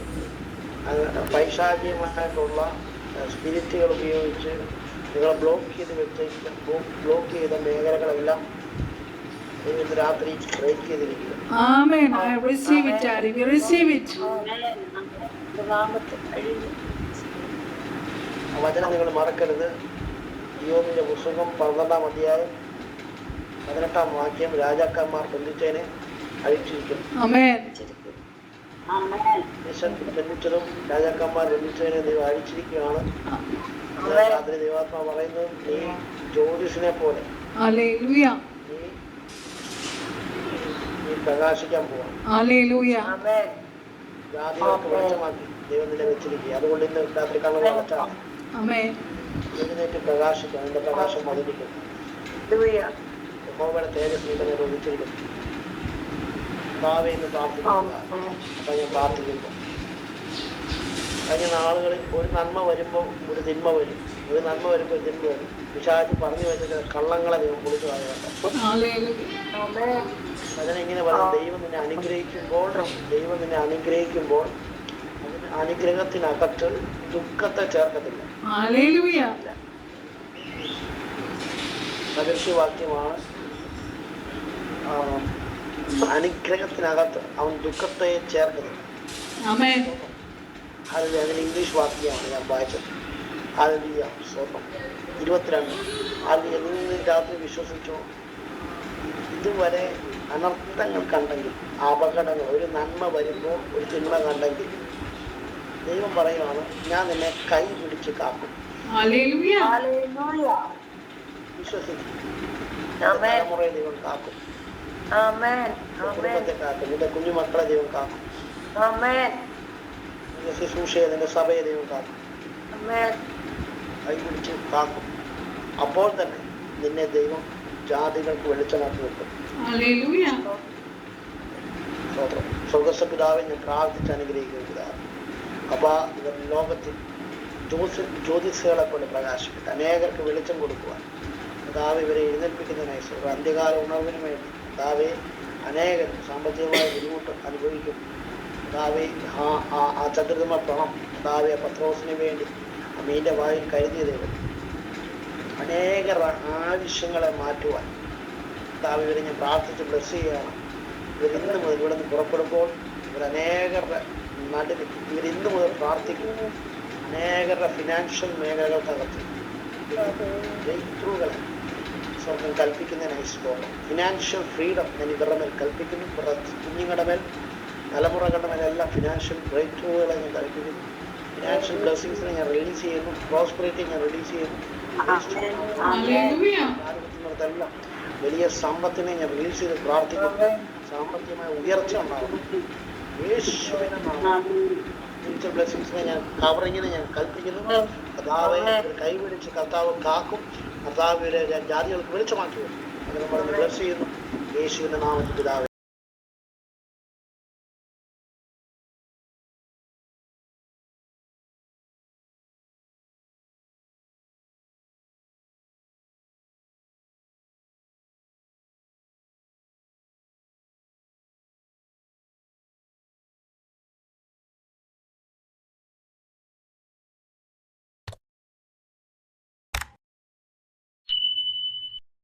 പൈശാചികമായിട്ടുള്ള സ്പിരിറ്റുകൾ ഉപയോഗിച്ച് നിങ്ങളെ ബ്ലോക്ക് ചെയ്ത മേഖലകളെല്ലാം ഇന്ന് രാത്രി ബ്രേക്ക് ചെയ്തിരിക്കുക. Amen. I receive it, Daddy. We receive it. ആ വചനം നിങ്ങൾ മറക്കരുത്. യോബിന്റെ പുസ്തകം 12-ാം അധ്യായം 18-ാം വാക്യം, രാജാക്കന്മാർ ബന്ധിച്ചതിനെ അഴിച്ചിരിക്കും. Amen. ബന്ധിച്ചതും രാജാക്കന്മാർ ബന്ധിച്ചതിനെ ദൈവം അഴിച്ചിരിക്കുകയാണ്. രാത്രി ദൈവാത്മാ പറയുന്നത്, നീ ജ്യോതിഷനെ പോലെ Hallelujah. നീ പ്രകാശിക്കാൻ പോവാം. Hallelujah. ജാതികൾക്ക് വെളിച്ചമാക്കി ദൈവം നിന്നെ വെച്ചിരിക്കുക. അതുകൊണ്ട് ഇന്ന് രാത്രി കണ്ണുകൾ അടച്ചാൽ Amen. എഴുന്നേറ്റ് പ്രകാശിക്കും. അതിന്റെ പ്രകാശം വന്നിരിക്കും. യഹോവയുടെ തേജസ് നിന്റെ നേരെ ഒളിച്ചിരിക്കുന്നു. ഭാവി എന്ന് പ്രാർത്ഥിക്കുക. അപ്പൊ ഞാൻ പ്രാർത്ഥിക്കുന്നു, കഴിഞ്ഞ നാളുകളിൽ ഒരു നന്മ വരുമ്പോൾ ഒരു തിന്മ വരും, ഒരു നന്മ വരുമ്പോൾ തിന്മ വരും. പിശാച് പറഞ്ഞു വെച്ചിട്ട് കള്ളങ്ങളെ ദൈവം പൊളിച്ചു കളയുന്നുണ്ട്. അതിനെങ്ങനെ പറഞ്ഞു? ദൈവം നിന്നെ അനുഗ്രഹിക്കുമ്പോൾ അതിന് അനുഗ്രഹത്തിനകത്ത് ദുഃഖത്തെ ചേർക്കത്തില്ല. സദൃശ്യവാക്യമാണ്. അനുഗ്രഹത്തിനകത്ത് അവൻ ദുഃഖത്തെ ചേർക്കത്തില്ല. അതിന് ഇംഗ്ലീഷ് വാക്യമാണ് ഞാൻ വായിച്ചത്. ഹല്ലേലൂയ. സ്തോത്രം. 22. ഹല്ലേലൂയ. നിങ്ങൾ രാത്രി വിശ്വസിച്ചോ? ഇതുവരെ അനർത്ഥങ്ങൾ കണ്ടെങ്കിൽ, അപകടങ്ങൾ, ഒരു നന്മ വരുമ്പോൾ ഒരു തിന്മ കണ്ടെങ്കിൽ, ദൈവം പറയുകയാണ്, ഞാൻ നിന്നെ കൈ പിടിച്ച് കാക്കും. ഹല്ലേലൂയ. Hallelujah. വിശ്വസിക്കും. ആമേൻ. തലമുറയെ ദൈവം കാക്കും. Amen. Amen. കുടുംബത്തെ കാക്കും. നിന്റെ കുഞ്ഞുമക്കളെ ദൈവം കാക്കും. Amen. നിന്റെ ശുശ്രൂഷയെ, നിന്റെ സഭയെ ദൈവം കാക്കും. Amen. കൈ പിടിച്ച് കാക്കും. അപ്പോൾ തന്നെ നിന്നെ ദൈവം ജാതികൾക്ക് വെളിച്ചമാക്കി വെക്കും. ഹല്ലേലൂയ. സ്തോത്രം. സ്വർഗ്ഗസ്ഥ പിതാവെ, ഞാൻ പ്രാർത്ഥിച്ച് അനുഗ്രഹിക്കുന്ന പിതാവ്, അപ്പാ ഇവർ ലോകത്തിൽ ജ്യോതിസുകളെ പോലെ പ്രകാശിക്കട്ടെ, അനേകർക്ക് വെളിച്ചം കൊടുക്കുവാൻ പിതാവ് ഇവരെ എഴുന്നേൽപ്പിക്കുന്നതിനായി ഒരു അന്ത്യകാല ഉണർവിന് വേണ്ടി പിതാവെ, അനേകർ സാമ്പത്തികമായ ബുദ്ധിമുട്ട് അനുഭവിക്കും പിതാവെ. ആ ചതുർഥമ പണം പിതാവെ പത്രോസിന് വേണ്ടി അമ്മീൻ്റെ വായിൽ കരുതിയ ദൈവം അനേകർ ആവശ്യങ്ങളെ മാറ്റുവാൻ പിതാവ് ഇവരെ ഞാൻ പ്രാർത്ഥിച്ച് ബ്ലസ് ചെയ്യുകയാണ്. ഇവരിന്ന് മുതൽ ഇവിടെ നിന്ന് പുറപ്പെടുമ്പോൾ ഇവരനേകരുടെ നടുവിൽ ഇവരിന്ന് മുതൽ പ്രാർത്ഥിക്കുന്നു. അനേകരുടെ ഫിനാൻഷ്യൽ മേഖലകൾക്കകത്ത് ബ്രേക്ക് ത്രൂകളെ സ്വർഗം കൽപ്പിക്കുന്നതിനായി സ്തോത്രം. ഫിനാൻഷ്യൽ ഫ്രീഡം ഞാൻ ഇവരുടെ മേൽ കൽപ്പിക്കുന്നു. ഇവരുടെ കുഞ്ഞുങ്ങളുടെ മേൽ, തലമുറകളുടെ മേലെല്ലാം ഫിനാൻഷ്യൽ ബ്രേക്ക് ത്രൂകളെ ഞാൻ കൽപ്പിക്കുന്നു. ഫിനാൻഷ്യൽ ബ്ലെസ്സിങ്സിനെ ഞാൻ റിലീസ് ചെയ്യുന്നു. പ്രോസ്പെറിറ്റി ഞാൻ റിലീസ് ചെയ്യുന്നു. ഹല്ലേലൂയ. ആരോഗ്യത്തിനടുത്തെല്ലാം വലിയ സമ്പത്തിനെ ഞാൻ റിലീസ് ചെയ്ത് പ്രാർത്ഥിക്കുന്നു. സാമ്പത്തികമായ ഉയർച്ച ഉണ്ടാകുന്നു. യേശുവിനെ ഫ്യൂച്ചർ ബ്ലെസ്സിങ്സിനെ ഞാൻ കവറിങ്ങിനെ ഞാൻ കൽപ്പിക്കുന്നു. കർത്താവെ കൈപിടിച്ച് കർത്താവ് കാക്കും. കർത്താവിലെ ജാതികൾക്ക് വെളിച്ചമാക്കി വരും. അതിനെ പറഞ്ഞ് ബ്ലെസ് ചെയ്യുന്നു. യേശുവിന്റെ നാമത്തിൽ പിതാവേ.